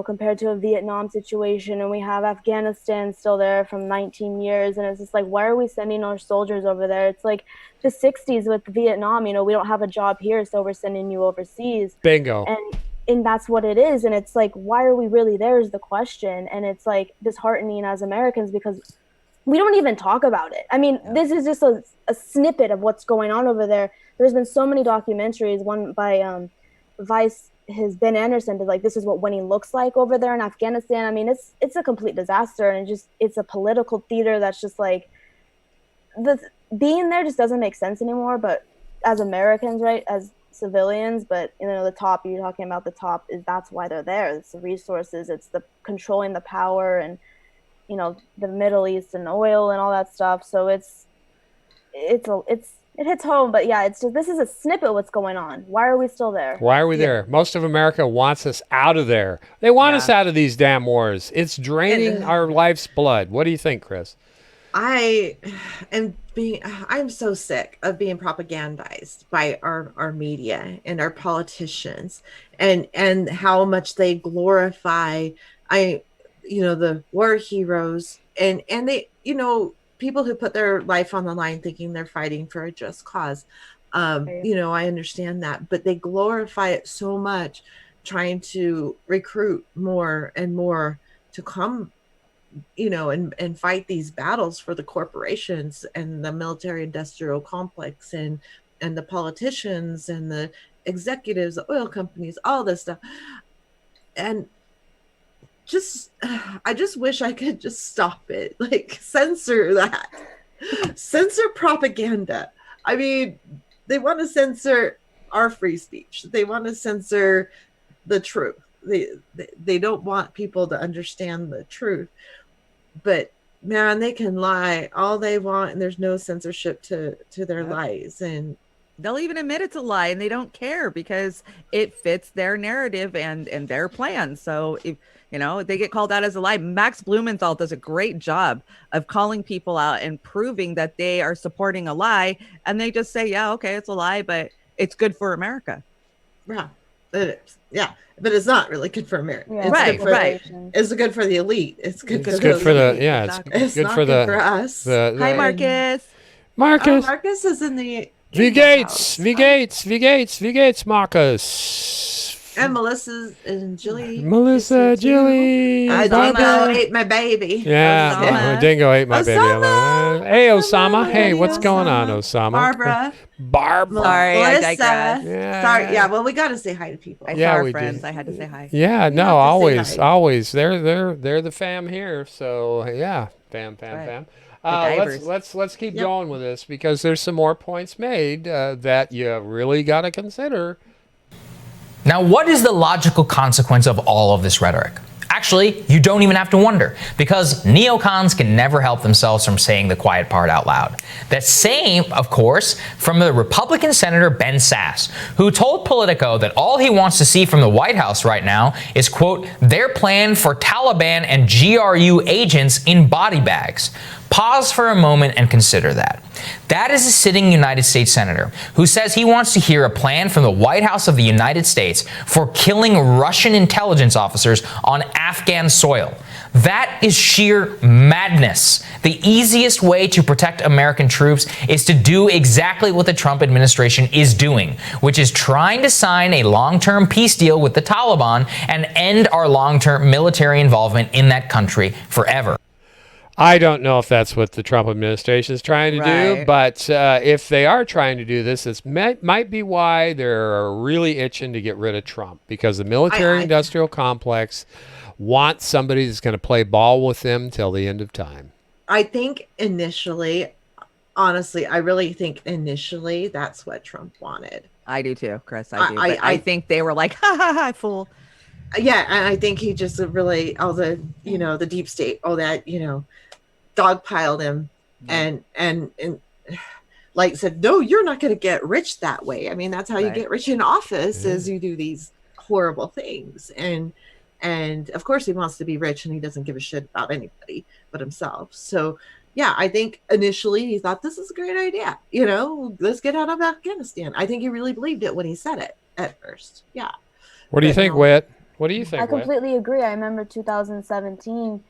compared to a Vietnam situation, and we have Afghanistan still there from 19 years. And it's just why are we sending our soldiers over there? It's like the 60s with Vietnam, we don't have a job here, so we're sending you overseas. Bingo. And that's what it is. And it's why are we really there is the question. And it's disheartening as Americans because we don't even talk about it. I mean, this is just a snippet of what's going on over there. There's been so many documentaries, one by Vice, Ben Anderson did this is what winning looks like over there in Afghanistan. I mean, it's a complete disaster, and it's a political theater that's just being there just doesn't make sense anymore. But as Americans, right, as civilians, but the top, you're talking about the top, is that's why they're there. It's the resources, it's the controlling the power, and the Middle East and oil and all that stuff. So it hits home. But yeah, it's just, this is a snippet of what's going on. Why are we still there? Why are we there? Most of America wants us out of there. They want us out of these damn wars. It's draining our life's blood. What do you think, Chris? I'm so sick of being propagandized by our media and our politicians, and how much they glorify the war heroes, and they, people who put their life on the line thinking they're fighting for a just cause. I understand that, but they glorify it so much, trying to recruit more and more to come, and fight these battles for the corporations and the military industrial complex and the politicians and the executives, the oil companies, all this stuff. And I just wish I could just stop it, like censor that, censor propaganda. I mean, they want to censor our free speech. They want to censor the truth. They don't want people to understand the truth. But man, they can lie all they want, and there's no censorship to their lies. And they'll even admit it's a lie, and they don't care because it fits their narrative and their plan. So if they get called out as a lie, Max Blumenthal does a great job of calling people out and proving that they are supporting a lie, and they just say, yeah, okay, it's a lie, but it's good for America. Yeah, it is. Yeah, but it's not really good for America. Yeah, right. It's good for the elite. It's good for the it's good for us. Hi, Marcus. Marcus. Oh, Marcus is in the V Gates, Marcus. And Melissa and Jilly. Jilly. Dingo ate my baby. Yeah, Dingo ate my baby. Hey, Osama. Hey, what's going on, Osama? Barbara. Sorry, I digress. Yeah. Sorry. Yeah, well, we got to say hi to people. I saw our friends. I had to say hi. Yeah, no, always. They're the fam here. So yeah, fam. Let's keep going with this, because there's some more points made that you really got to consider. Now, what is the logical consequence of all of this rhetoric? Actually, you don't even have to wonder, because neocons can never help themselves from saying the quiet part out loud. The same, of course, from the Republican Senator Ben Sasse, who told Politico that all he wants to see from the White House right now is, quote, their plan for Taliban and GRU agents in body bags. Pause for a moment and consider that. That is a sitting United States Senator who says he wants to hear a plan from the White House of the United States for killing Russian intelligence officers on Afghan soil. That is sheer madness. The easiest way to protect American troops is to do exactly what the Trump administration is doing, which is trying to sign a long-term peace deal with the Taliban and end our long-term military involvement in that country forever. I don't know if that's what the Trump administration is trying to do, but if they are trying to do this, it might be why they're really itching to get rid of Trump, because the military-industrial complex wants somebody that's going to play ball with them till the end of time. I think initially, honestly, I really think initially that's what Trump wanted. I do too, Chris. I do. I think they were like, ha ha ha, fool. Yeah, and I think he just really, all the, the deep state, all that, dogpiled him and like said, no, you're not going to get rich that way. I mean, that's how you get rich in office, is you do these horrible things. And of course he wants to be rich, and he doesn't give a shit about anybody but himself. So yeah, I think initially he thought this is a great idea. Let's get out of Afghanistan. I think he really believed it when he said it at first. Yeah. What do you think, Whit? What do you think? I completely agree. I remember 2016,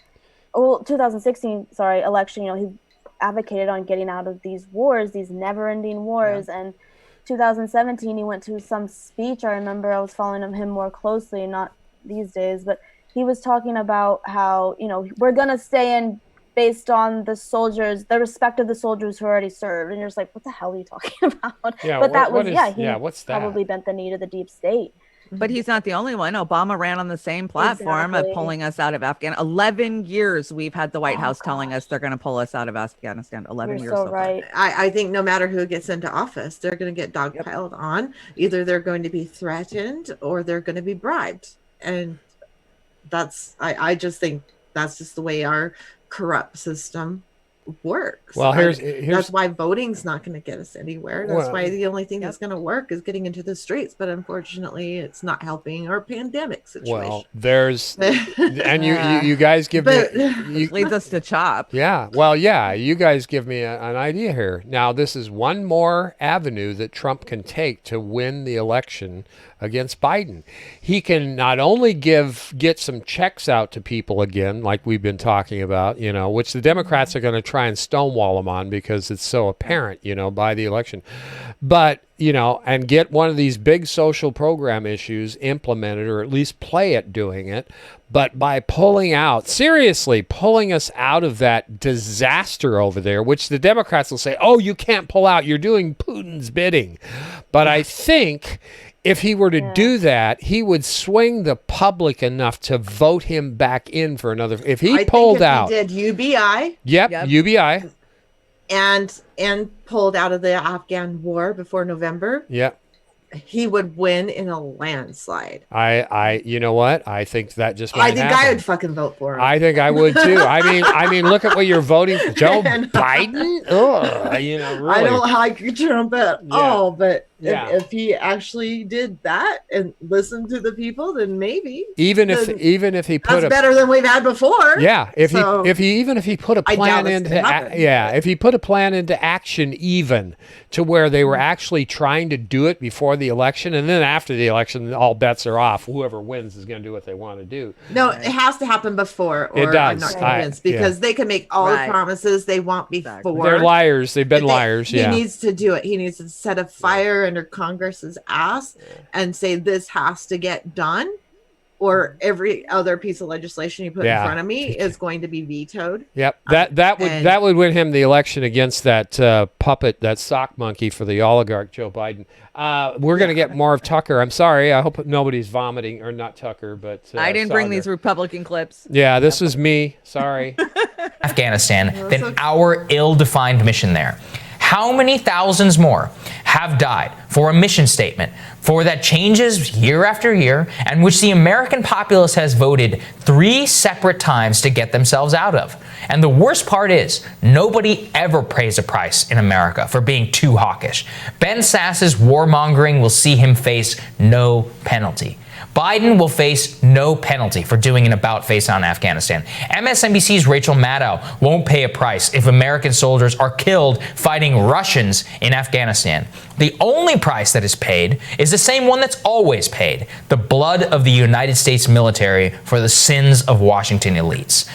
election, he advocated on getting out of these wars, these never-ending wars. And 2017, he went to some speech. I remember I was following him more closely, not these days, but he was talking about how, we're going to stay in based on the soldiers, the respect of the soldiers who already served. And you're just like, what the hell are you talking about? Yeah, but that was, what's that? Probably bent the knee to the deep state. But he's not the only one. Obama ran on the same platform of pulling us out of Afghanistan. 11 years we've had the White House telling us they're going to pull us out of Afghanistan. 11 years so right. I think no matter who gets into office, they're going to get dogpiled on. Either they're going to be threatened or they're going to be bribed. And I just think that's just the way our corrupt system works. Well, here's that's why voting's not going to get us anywhere. That's why the only thing that's going to work is getting into the streets. But unfortunately, it's not helping our pandemic situation. Well, there's and you guys give me leads us to CHOP. Yeah. Well, yeah, you guys give me an idea here. Now, this is one more avenue that Trump can take to win the election against Biden. He can not only get some checks out to people again, like we've been talking about, which the Democrats are going to try and stonewall him on because it's so apparent, by the election, but and get one of these big social program issues implemented, or at least play at doing it. But by pulling us out of that disaster over there, which the Democrats will say, oh, you can't pull out, you're doing Putin's bidding. But I think if he were to do that, he would swing the public enough to vote him back in for another. If he pulled out, he did UBI. Yep, UBI. And pulled out of the Afghan war before November. Yep. He would win in a landslide. You know what? I think that just might happen. I would fucking vote for him. I think I would too. I mean, look at what you're voting for. Joe Biden? Ugh, really. I don't like Trump at all, but if he actually did that and listened to the people, then maybe. Even if he put that's better than we've had before. Yeah. If he put a plan if he put a plan into action, even to where they were actually trying to do it before the election, and then after the election, all bets are off. Whoever wins is going to do what they want to do. No, it has to happen before, or it does. I'm not convinced, because they can make all the promises they want before. They're liars. They've been liars. He needs to do it. He needs to set a fire under Congress's ass and say this has to get done, or every other piece of legislation you put in front of me is going to be vetoed. Yep, that would win him the election against that puppet, that sock monkey for the oligarch Joe Biden. We're going to get more of Tucker. I'm sorry. I hope nobody's vomiting, or not Tucker, but I didn't bring these Republican clips. Yeah, this was me. Sorry. Afghanistan than our ill-defined mission there. How many thousands more have died for a mission statement that changes year after year, and which the American populace has voted 3 separate times to get themselves out of? And the worst part is, nobody ever pays a price in America for being too hawkish. Ben Sass's warmongering will see him face no penalty. Biden will face no penalty for doing an about-face on Afghanistan. MSNBC's Rachel Maddow won't pay a price if American soldiers are killed fighting Russians in Afghanistan. The only price that is paid is the same one that's always paid: the blood of the United States military for the sins of Washington elites.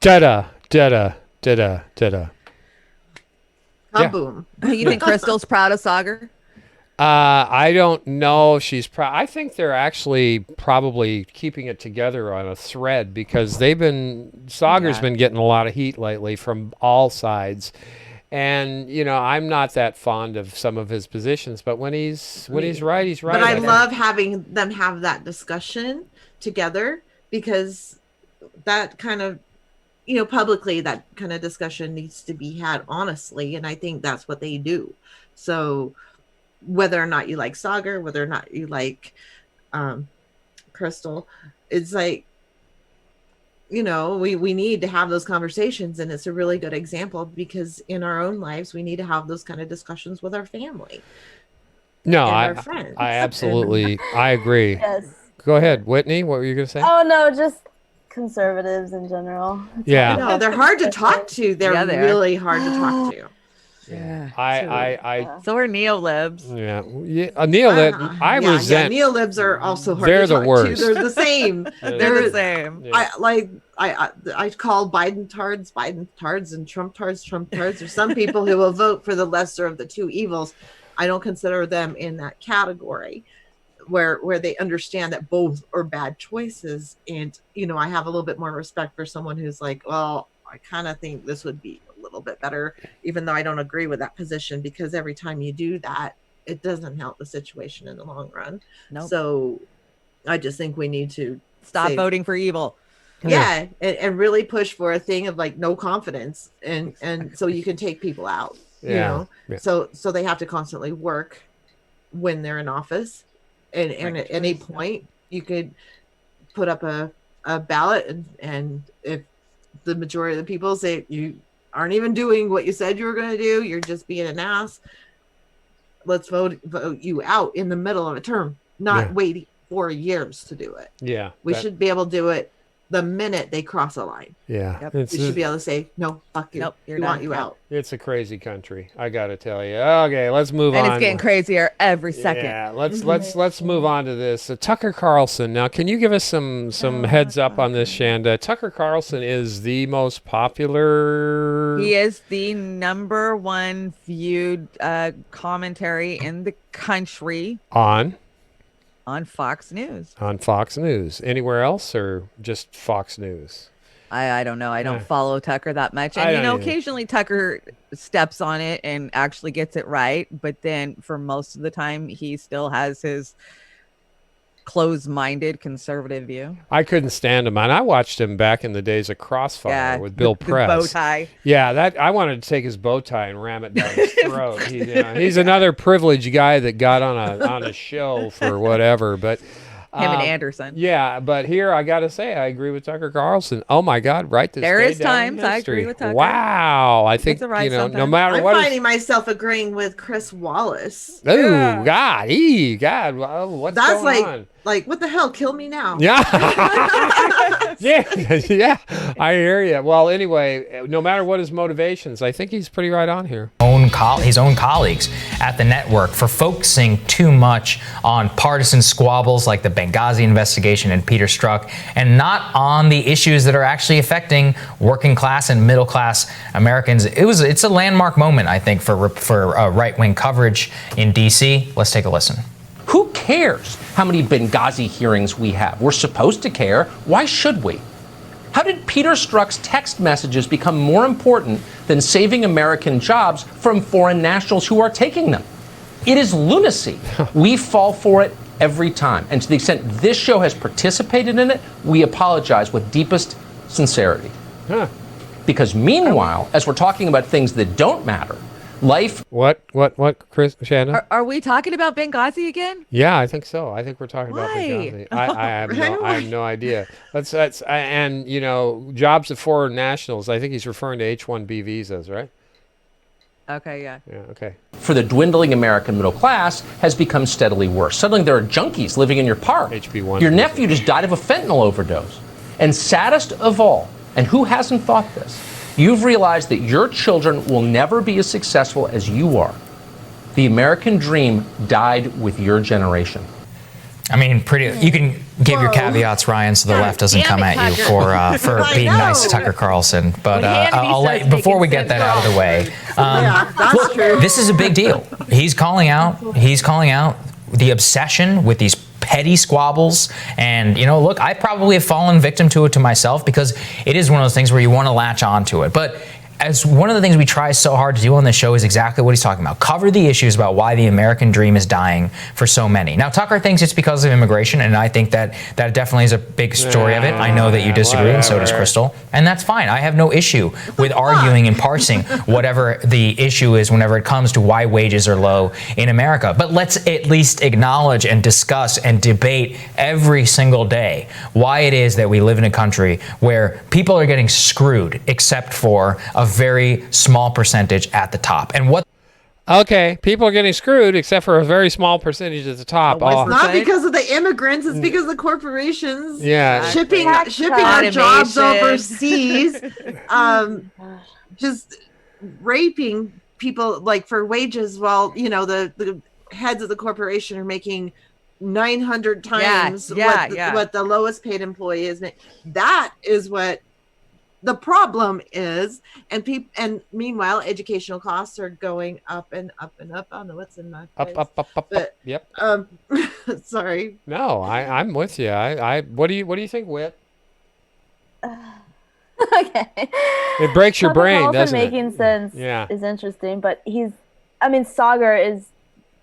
Da-da, da-da, da-da, da-da. Kaboom. You think Crystal's proud of Sagar? I don't know if she's proud. I think they're actually probably keeping it together on a thread, because Sagar's been getting a lot of heat lately from all sides. And, I'm not that fond of some of his positions, but when he's right, he's right. But I love having them have that discussion together, because that kind of, publicly, that kind of discussion needs to be had honestly. And I think that's what they do. So whether or not you like Sagar, whether or not you like Crystal, it's like, we need to have those conversations, and it's a really good example, because in our own lives we need to have those kind of discussions with our family. No, our friends. I absolutely I agree. Yes. Go ahead, Whitney. What were you going to say? Oh no, just conservatives in general. Yeah. No, they're hard to talk to. They're really hard to talk to. Yeah. So are neolibs. Yeah. Neolib. I resent. Yeah, neolibs are also hard they're to talk the worst. to. They're the same. They're the same. Yeah. I call Biden tards and Trump tards. There's some people who will vote for the lesser of the two evils. I don't consider them in that category, where they understand that both are bad choices. And I have a little bit more respect for someone who's like, well, I kind of think this would be a little bit better, even though I don't agree with that position, because every time you do that, it doesn't help the situation in the long run. Nope. So I just think we need to Stop voting for evil. Yeah, and really push for a thing of like no confidence, and so you can take people out. You know, so they have to constantly work when they're in office, and at any point you could put up a ballot, and if the majority of the people say you aren't even doing what you said you were going to do, you're just being an ass, let's vote you out in the middle of a term, not waiting 4 years to do it. Yeah, we should be able to do it the minute they cross a line. Yeah, we should be able to say, no, fuck you. Nope, we want you out. It's a crazy country, I gotta tell you. Okay, let's move on. And it's getting crazier every second. Yeah, let's move on to this. Tucker Carlson. Now, can you give us some heads up on this, Shanda? Tucker Carlson is the most popular. He is the #1 viewed commentary in the country on Fox News. On Fox News. Anywhere else or just Fox News? I don't know. I don't follow Tucker that much. And, occasionally Tucker steps on it and actually gets it right. But then for most of the time, he still has his closed-minded conservative view. I couldn't stand him. And I watched him back in the days of Crossfire with Bill Press. The bow tie. Yeah, I wanted to take his bow tie and ram it down his throat. He's another privileged guy that got on a show for whatever. But him and Anderson. Yeah, but here I got to say I agree with Tucker Carlson. Oh my God, right this there day is down times I agree with Tucker. Wow, I think no matter I'm what. I'm finding myself agreeing with Chris Wallace. Oh God, what's that's going on? Like what the hell? Kill me now. Yeah. yeah, I hear you. Well, anyway, no matter what his motivations, I think he's pretty right on here. His own colleagues at the network for focusing too much on partisan squabbles like the Benghazi investigation and Peter Strzok, and not on the issues that are actually affecting working class and middle class Americans. It's a landmark moment, I think, for right-wing coverage in D.C. Let's take a listen. Who cares how many Benghazi hearings we have? We're supposed to care. Why should we? How did Peter Strzok's text messages become more important than saving American jobs from foreign nationals who are taking them? It is lunacy. We fall for it every time. And to the extent this show has participated in it, we apologize with deepest sincerity. Because meanwhile, as we're talking about things that don't matter, life. What, Chris, Shannon? Are we talking about Benghazi again? Yeah, I think so. I think we're talking about Benghazi. I have no idea. And jobs of foreign nationals. I think he's referring to H-1B visas, right? Okay, yeah. Yeah, okay. For the dwindling American middle class has become steadily worse. Suddenly there are junkies living in your park. HB1. Your nephew just died of a fentanyl overdose. And saddest of all, and who hasn't thought this? You've realized that your children will never be as successful as you are. The American dream died with your generation. I mean, you can give your caveats, Ryan, so the left doesn't come at you for being nice to Tucker Carlson. But before we get that out of the way, that's true. This is a big deal. He's calling out the obsession with these petty squabbles. And, look, I probably have fallen victim to it to myself because it is one of those things where you want to latch on to it. But as one of the things we try so hard to do on this show is exactly what he's talking about. Cover the issues about why the American dream is dying for so many. Now, Tucker thinks it's because of immigration, and I think that definitely is a big story of it. I know that you disagree, and so does Crystal. And that's fine. I have no issue with arguing and parsing whatever the issue is whenever it comes to why wages are low in America. But let's at least acknowledge and discuss and debate every single day why it is that we live in a country where people are getting screwed except for a very small percentage at the top. And what? Okay, people are getting screwed except for a very small percentage at the top. It's not because of the immigrants, it's because of the corporations. Yeah. Shipping our jobs overseas. Just raping people like for wages while, the heads of the corporation are making 900 times what the lowest paid employee is. That is what the problem is, and meanwhile, educational costs are going up and up and up. I don't know what's in my face. Up. Yep. Sorry. No, I'm with you. What do you think, Whit? Okay. It breaks your brain, Carlson doesn't it? Making sense is interesting, but Saagar is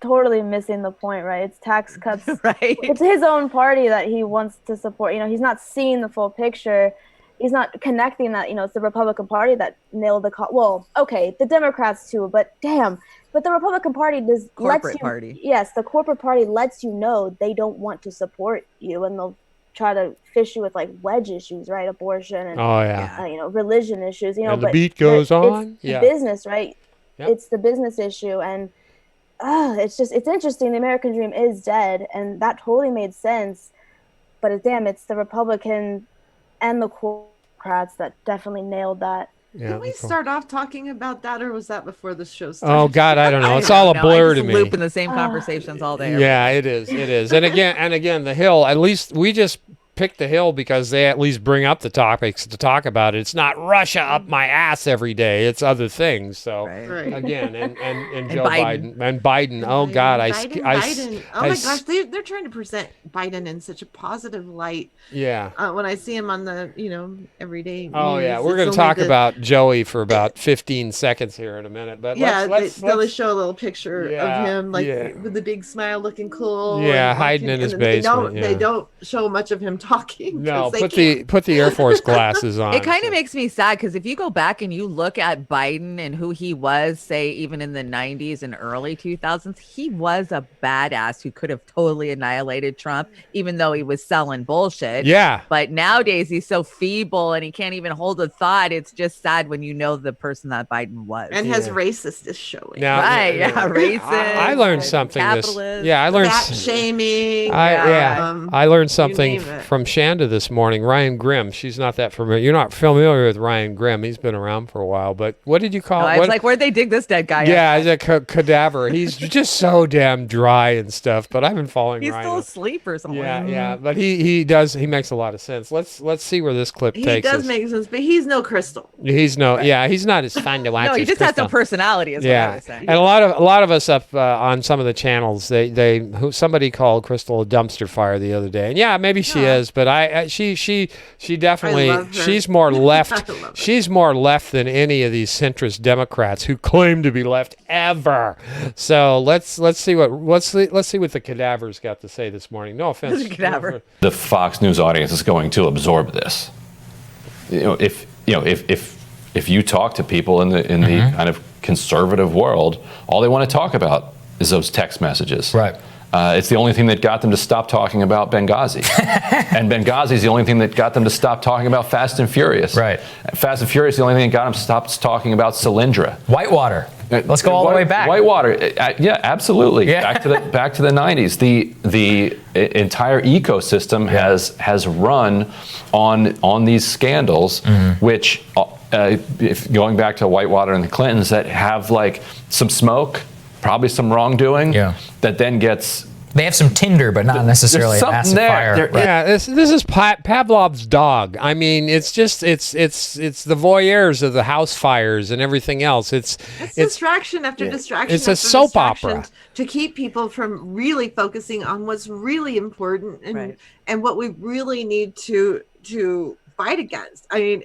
totally missing the point, right? It's tax cuts. Right. It's his own party that he wants to support. He's not seeing the full picture. He's not connecting that, it's the Republican Party that nailed the well, okay, the Democrats too, but damn. But the Republican Party party. Yes, the corporate party lets you know they don't want to support you, and they'll try to fish you with like wedge issues, right? Abortion and religion issues. And the beat goes on. It's business, right? Yep. It's the business issue, and it's interesting. The American dream is dead, and that totally made sense. But it's the Republican and the Democrats that definitely nailed that. Yeah, Did we start off talking about that, or was that before the show started? Oh God, I don't know. It's all a blur to me. Loop in the same conversations all day. Yeah, it is. And again, the Hill. At least we just pick the Hill because they at least bring up the topics to talk about it. It's not Russia up my ass every day. It's other things. So again, and Joe Biden and Biden. Oh God, Biden. Oh my gosh, they're trying to present Biden in such a positive light. Yeah. When I see him on the everyday. Oh news, yeah, we're going to talk about Joey for about 15 seconds here in a minute. But let's show a little picture of him with the big smile, looking cool. Yeah, hiding in his basement. They don't show much of him talking. No, put the Air Force glasses on. It kind of makes me sad because if you go back and you look at Biden and who he was, say even in the 90s and early 2000s, he was a badass who could have totally annihilated Trump, even though he was selling bullshit. Yeah. But nowadays he's so feeble and he can't even hold a thought. It's just sad when you know the person that Biden was. And his racist is showing. Now, racist. I learned something. I learned fat shaming. I learned something from Shanda this morning. Ryan Grimm. She's not that familiar. You're not familiar with Ryan Grimm. He's been around for a while. But what did you call it? I was like, where'd they dig this dead guy? Yeah, he's a cadaver. He's just so damn dry and stuff. But I've been following He's Ryan. still asleep or something. Yeah. But he makes a lot of sense. Let's see where this clip takes us. He does make sense, but he's no Crystal. He's not as fun to watch. No, he just has no personality. Is what I was saying. And a lot of us up on some of the channels, somebody called Crystal a dumpster fire the other day, and maybe she is, but she definitely she's more left. She's more left than any of these centrist Democrats who claim to be left ever. So let's see what the cadaver's got to say this morning. No offense, the cadaver. The Fox News audience is going to absorb this. If you talk to people in the kind of conservative world, all they want to talk about is those text messages. Right. It's the only thing that got them to stop talking about Benghazi. And Benghazi is the only thing that got them to stop talking about Fast and Furious. Right. Fast and Furious is the only thing that got them to stop talking about Solyndra. Whitewater. Let's go all the way back. Whitewater. Yeah, absolutely. Yeah. Back to the 90s. The entire ecosystem has run on these scandals, which, if going back to Whitewater and the Clintons, that have like some smoke, probably some wrongdoing, that then gets. They have some tinder, but not necessarily a massive fire. Yeah, this is Pavlov's dog. I mean, it's just it's the voyeurs of the house fires and everything else. It's distraction after distraction. It's a soap opera to keep people from really focusing on what's really important and what we really need to fight against. I mean,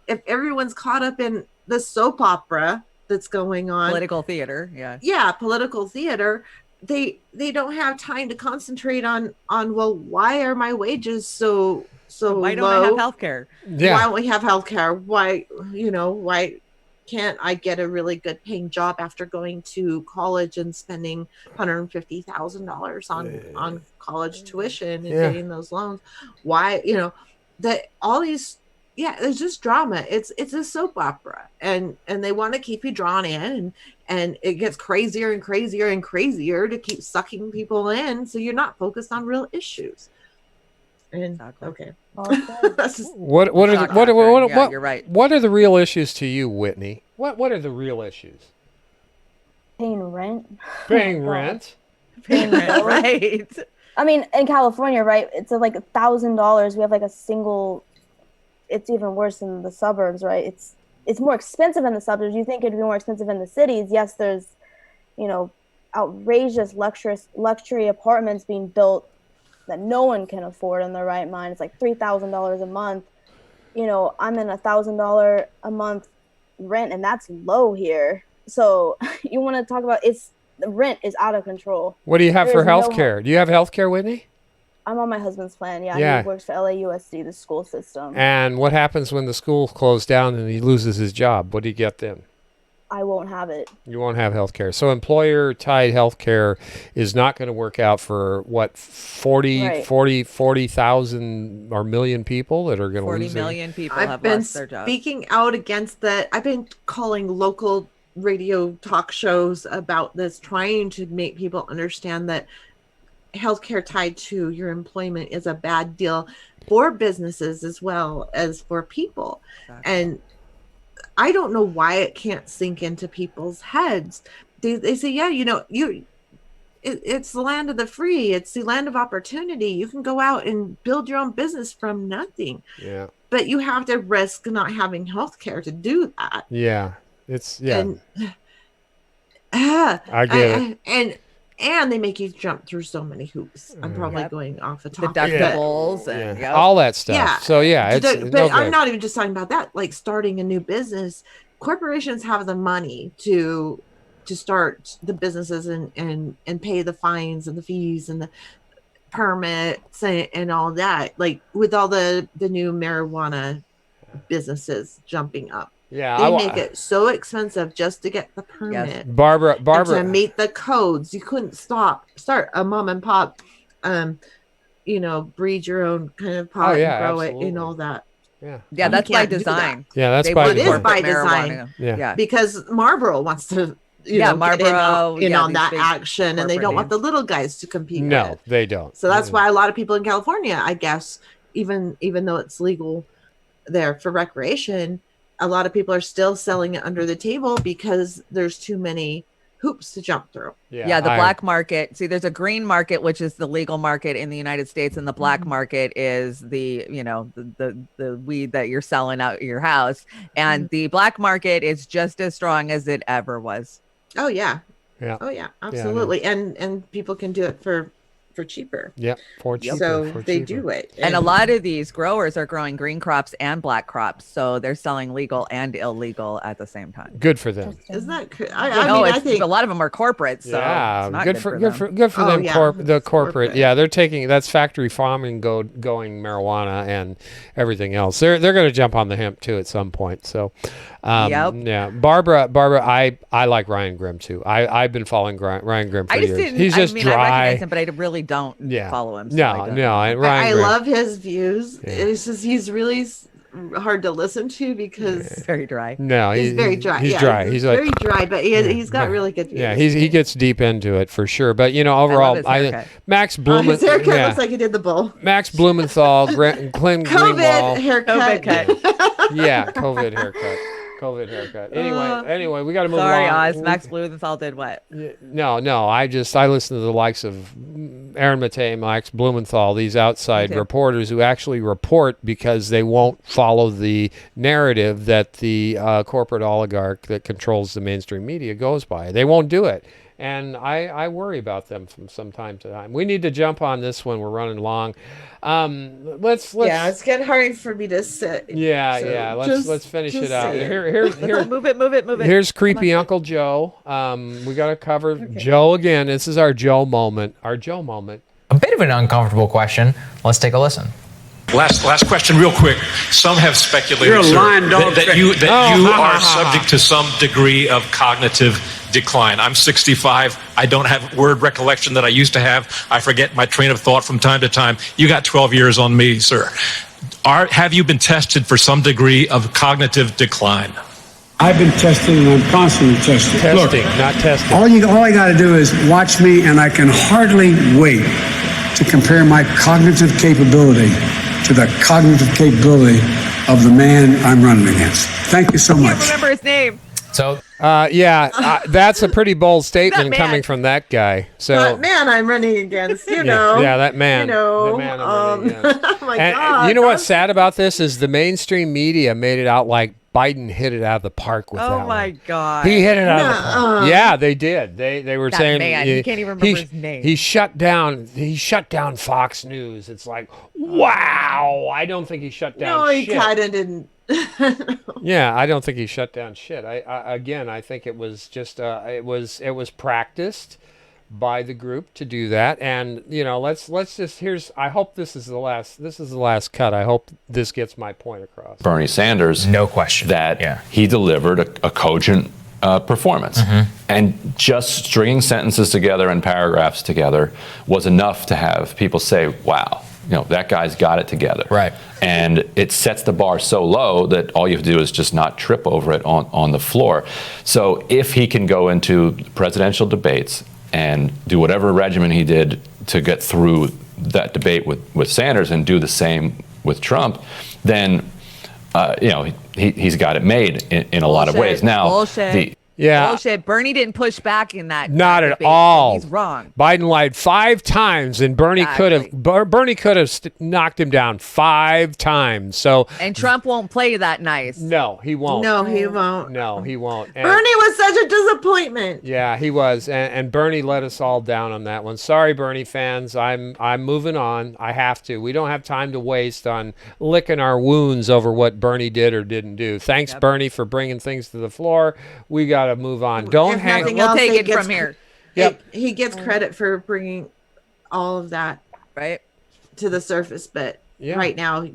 if everyone's caught up in the soap opera that's going on, political theater, political theater. They don't have time to concentrate on well, why are my wages so why don't low? I have healthcare? Why don't we have healthcare? Why can't I get a really good paying job after going to college and spending $150,000 on college tuition and getting those loans? Why all these there's just drama. It's a soap opera, and they want to keep you drawn in, and it gets crazier and crazier and crazier to keep sucking people in, so you're not focused on real issues. And okay, that's just what are you're right. What are the real issues to you, Whitney? What are the real issues? Paying rent. Paying rent. Paying rent, right? I mean, in California, right? It's like $1,000. We have like a single. It's even worse in the suburbs, right? It's more expensive in the suburbs. You think it'd be more expensive in the cities. Yes, there's, outrageous luxury apartments being built that no one can afford in their right mind. It's like $3,000 a month. I'm in $1,000 a month rent, and that's low here. So you want to talk about it's the rent is out of control. What do you have There for is no health care? Do you have health care, Whitney? I'm on my husband's plan. Yeah, Yeah. he works for LAUSD, the school system. And what happens when the school closed down and he loses his job? What do you get then? I won't have it. You won't have health care. So employer-tied health care is not going to work out for, what, 40,000 or million people that are going to 40 lose their- million people I've have been lost their jobs. speaking out against that. I've been calling local radio talk shows about this, trying to make people understand that healthcare tied to your employment is a bad deal for businesses as well as for people. Exactly. And I don't know why it can't sink into people's heads. They say, yeah, it's the land of the free. It's the land of opportunity. You can go out and build your own business from nothing. Yeah. But you have to risk not having health care to do that. Yeah. It's, yeah. And, I get it. And they make you jump through so many hoops. I'm probably going off the topic. Deductibles and all that stuff. Yeah. So yeah, it's But no I'm good. not even just talking about that. Like starting a new business, corporations have the money to start the businesses and pay the fines and the fees and the permits and all that. Like with all the new marijuana businesses jumping up. Yeah, They make it so expensive just to get the permit. Barbara, and to meet the codes. You couldn't start a mom and pop, breed your own kind of pot and grow it and all that. Yeah. Yeah, You that's by can't do design. that. Yeah, that's They by want design. It is by corporate design. marijuana. Yeah. Because Marlboro wants to, Yeah, get in Marlboro, in yeah, on these that big action, and they don't want corporate the little guys to compete No, with. they don't. So that's why a lot of people in California, I guess, even though it's legal there for recreation, a lot of people are still selling it under the table because there's too many hoops to jump through. Yeah, the black market. See, there's a green market, which is the legal market in the United States, and the black market is the the weed that you're selling out your house. And the black market is just as strong as it ever was. Oh yeah. Yeah. Oh yeah, absolutely. And people can do it for cheaper. Yeah, for cheaper. So for they cheaper. do it. And a lot of these growers are growing green crops and black crops, so they're selling legal and illegal at the same time. Good for them. Isn't that I think a lot of them are corporate, so yeah, it's not good for them. Oh, them. yeah, The it's corporate, corporate. yeah, they're taking that's factory farming going marijuana and everything else. They're going to jump on the hemp too at some point. So, yeah, Barbara, I like Ryan Grimm too. I've been following Ryan Grimm for I just years. didn't. He's just I dry. recognize him, but I really don't follow him. So I don't know. And Ryan I Grimm. love his views. It's just he's really hard to listen to because very dry. No, he's very dry. He's Yeah, dry. He's like very dry, but he's got really good views. Yeah, he gets deep into it for sure. But overall, his haircut. Max His Blumenthal, haircut looks like he did the bull. Max Blumenthal, Clint Greenwald. COVID haircut. Yeah, COVID haircut. COVID haircut. Anyway, we got to move Sorry, along. Oz. Max Blumenthal did what? No. I listen to the likes of Aaron Matei, Max Blumenthal, these outside reporters who actually report because they won't follow the narrative that the corporate oligarch that controls the mainstream media goes by. They won't do it. And I worry about them from time to time. We need to jump on this one. We're running long. Let's Yeah, it's getting hard for me to sit. Yeah, So yeah. Let's finish it just out. say it. Here's Move it. Here's creepy Uncle Joe. We got to cover Joe again. This is our Joe moment. Our Joe moment. A bit of an uncomfortable question. Let's take a listen. Last question, real quick. Some have speculated, You're a sir, lying dog. that you are subject to some degree of cognitive decline. I'm 65. I don't have word recollection that I used to have. I forget my train of thought from time to time. You got 12 years on me, sir. Have you been tested for some degree of cognitive decline? I've been tested and I'm constantly tested. Testing, not testing. All I got to do is watch me, and I can hardly wait to compare my cognitive capability to the cognitive capability of the man I'm running against. Thank you so I much. can't remember his name. So, that's a pretty bold statement man. coming from that guy. So, That man I'm running against, yeah, that man. The man I'm running against. oh my And God. you know what's sad about this is the mainstream media made it out like Biden hit it out of the park with that Oh my one. God. He hit it out of the park. Yeah, they did. They were That saying man, you can't even remember his name. He shut down Fox News. It's like, wow. I don't think he shut down No, he shit. kind of didn't. Yeah, I don't think he shut down shit. I think it was just it was practiced by the group to do that. And let's just I hope this is the last cut. I hope this gets my point across. Bernie Sanders, no question, that he delivered a cogent performance, and just stringing sentences together and paragraphs together was enough to have people say, wow, that guy's got it together. Right. And it sets the bar so low that all you have to do is just not trip over it on the floor. So if he can go into presidential debates and do whatever regimen he did to get through that debate with Sanders and do the same with Trump, then he's got it made in a lot of ways. Now, bullshit. Bullshit. Bernie didn't push back in that. Not at debate, all. So he's wrong. Biden lied 5 times, and Bernie could have knocked him down 5 times. So and Trump won't play that nice. No, he won't. No, he won't. No, he won't. And Bernie was such a disappointment. Yeah, he was, and Bernie let us all down on that one. Sorry, Bernie fans. I'm moving on. I have to. We don't have time to waste on licking our wounds over what Bernie did or didn't do. Thanks, Bernie, for bringing things to the floor. We got to move on. Don't hang. We'll take it from here. Yep. He gets credit for bringing all of that to the surface, but right now,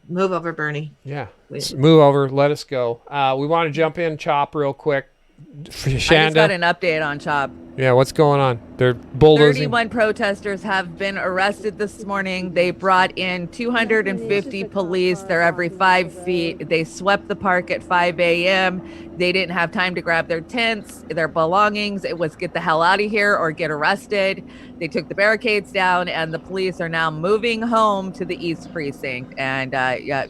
move over, Bernie. Yeah, move over. Let us go. We want to jump in, Chop, real quick. I just got an update on Chop. Yeah, what's going on? They're bulldozing. 31 protesters have been arrested this morning. They brought in 250 police. They're every 5 feet. They swept the park at 5 a.m. They didn't have time to grab their tents, their belongings. It was get the hell out of here or get arrested. They took the barricades down, and the police are now moving home to the East Precinct. And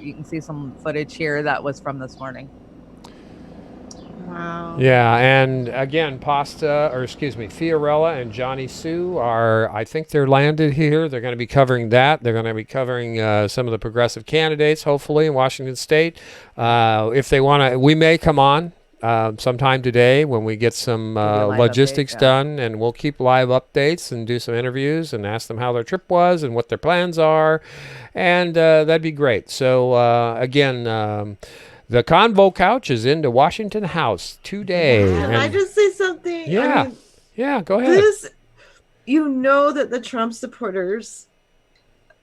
you can see some footage here that was from this morning. Wow. Yeah, and again, Fiorella and Johnny Sue I think they're landed here. They're going to be covering that. They're going to be covering some of the progressive candidates, hopefully, in Washington State. If they want to, we may come on sometime today when we get some logistics done, and we'll keep live updates and do some interviews and ask them how their trip was and what their plans are, and that'd be great. So, again, the Convo Couch is into Washington House today. Can I just say something? Yeah. Go ahead. That the Trump supporters,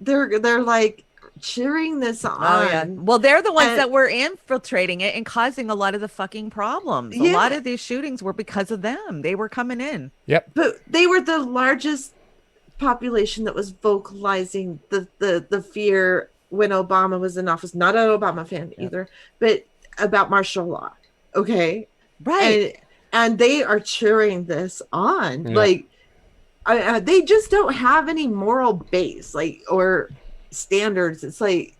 they're like cheering this on. Oh, yeah. Well, they're the ones that were infiltrating it and causing a lot of the fucking problems. A lot of these shootings were because of them. They were coming in. Yep. But they were the largest population that was vocalizing the fear when Obama was in office. Not an Obama fan either, but about martial law. Okay. Right. And they are cheering this on. Like, they just don't have any moral base, or standards. It's like,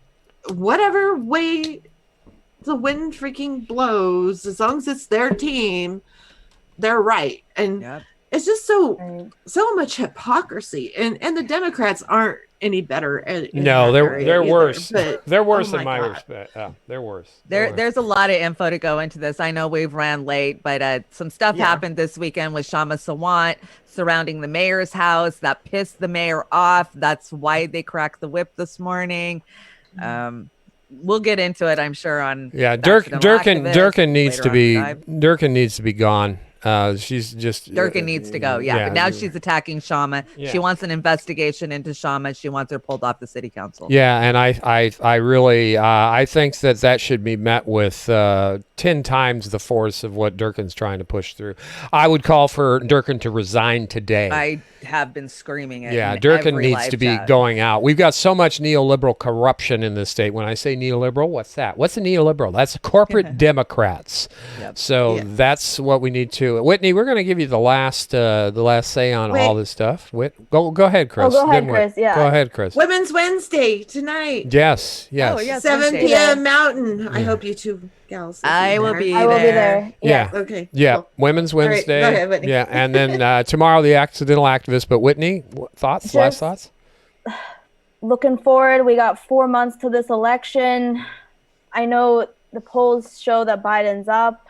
whatever way the wind freaking blows, as long as it's their team, they're right. And it's just so much hypocrisy. And the Democrats aren't any better. No, they're worse. They're worse in my respect. They're worse. There's a lot of info to go into this. I know we've ran late, but some stuff happened this weekend with Shama Sawant surrounding the mayor's house that pissed the mayor off. That's why they cracked the whip this morning. We'll get into it, I'm sure. On Durkin needs to be gone. She's just Durkin needs to go. But now she's attacking Shama. She wants an investigation into Shama. She wants her pulled off the city council. Yeah, and I really I think that should be met with 10 times the force of what Durkin's trying to push through. I would call for Durkin to resign today. I have been screaming it. Yeah, Durkin needs to be going out. We've got so much neoliberal corruption in this state. When I say neoliberal, what's that? What's a neoliberal? That's corporate Democrats. So that's what we need to. Whitney, we're going to give you the last say on all this stuff. Go ahead, Chris. Go ahead, Chris. Yeah. Go ahead, Chris. Women's Wednesday tonight. Yes. Oh, yes, 7 p.m. Mountain. I hope you two gals. I will be there. Yeah. Okay. Yeah. Cool. Women's Wednesday. Go ahead, Whitney. Yeah. And then tomorrow, the accidental activist. But Whitney, last thoughts? Looking forward, we got 4 months to this election. I know the polls show that Biden's up.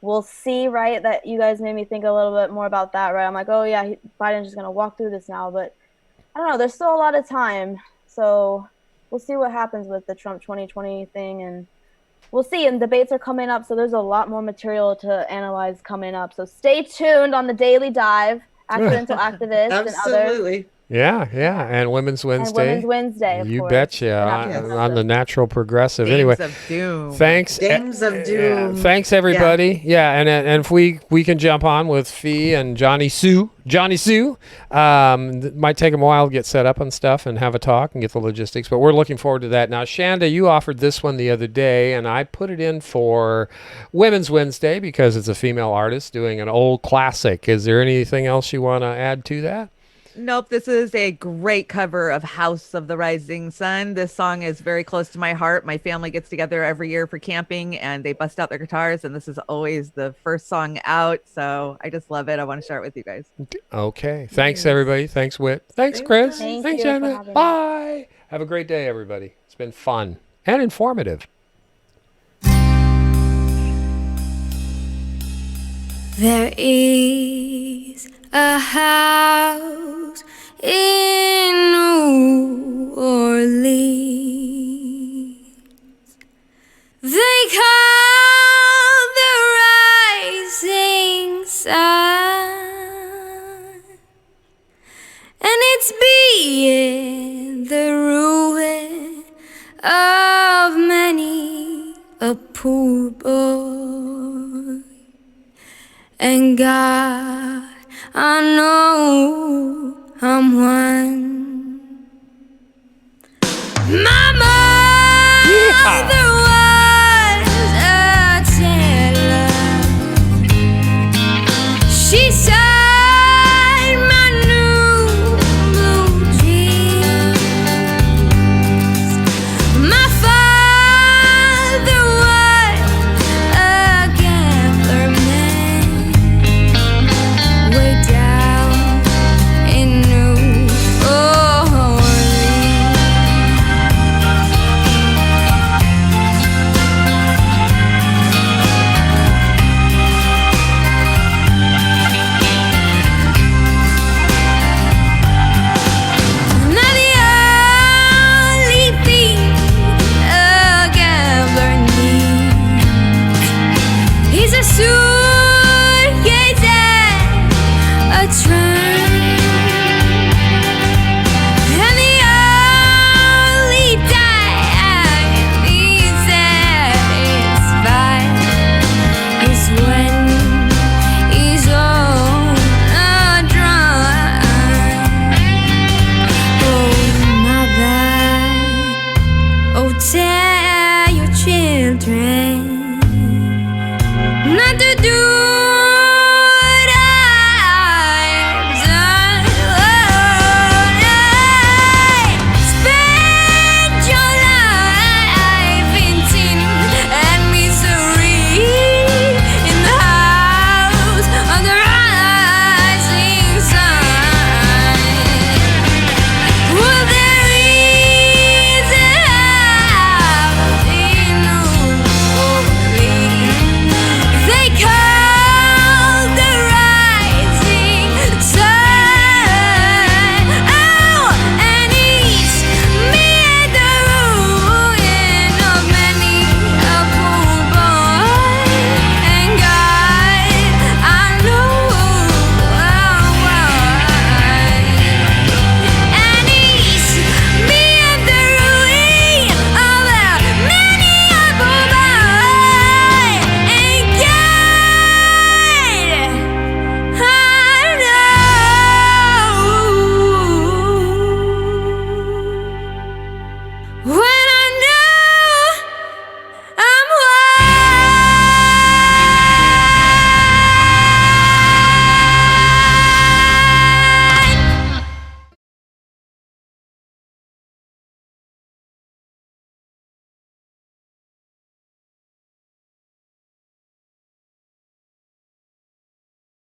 We'll see, right? That you guys made me think a little bit more about that, right? I'm like, oh yeah, Biden's just gonna walk through this now, but I don't know. There's still a lot of time, so we'll see what happens with the Trump 2020 thing, and we'll see. And debates are coming up, so there's a lot more material to analyze coming up. So stay tuned on the Daily Dive, Accidental Activists, and other. Absolutely. Yeah, and Women's Wednesday. And Women's Wednesday, of you course. betcha. On the Natural Progressive. Anyway, Dames of Doom. thanks. Dames of Doom. Thanks everybody. Yeah, and if we can jump on with Fee and Johnny Sue. Might take them a while to get set up and stuff and have a talk and get the logistics, but we're looking forward to that. Now, Shanda, you offered this one the other day, and I put it in for Women's Wednesday because it's a female artist doing an old classic. Is there anything else you want to add to that? Nope, this is a great cover of House of the Rising Sun. This song is very close to my heart. My family gets together every year for camping and they bust out their guitars, and this is always the first song out. So I just love it. I want to share it with you guys. Okay. Thanks, everybody. Thanks, Whit. Thanks, Chris. Thank Thanks, you for Shanda. having me. Bye. Have a great day, everybody. It's been fun and informative. There is a house in New Orleans. They call the rising sun, and it's being the ruin of many a poor boy. And God, I know I'm one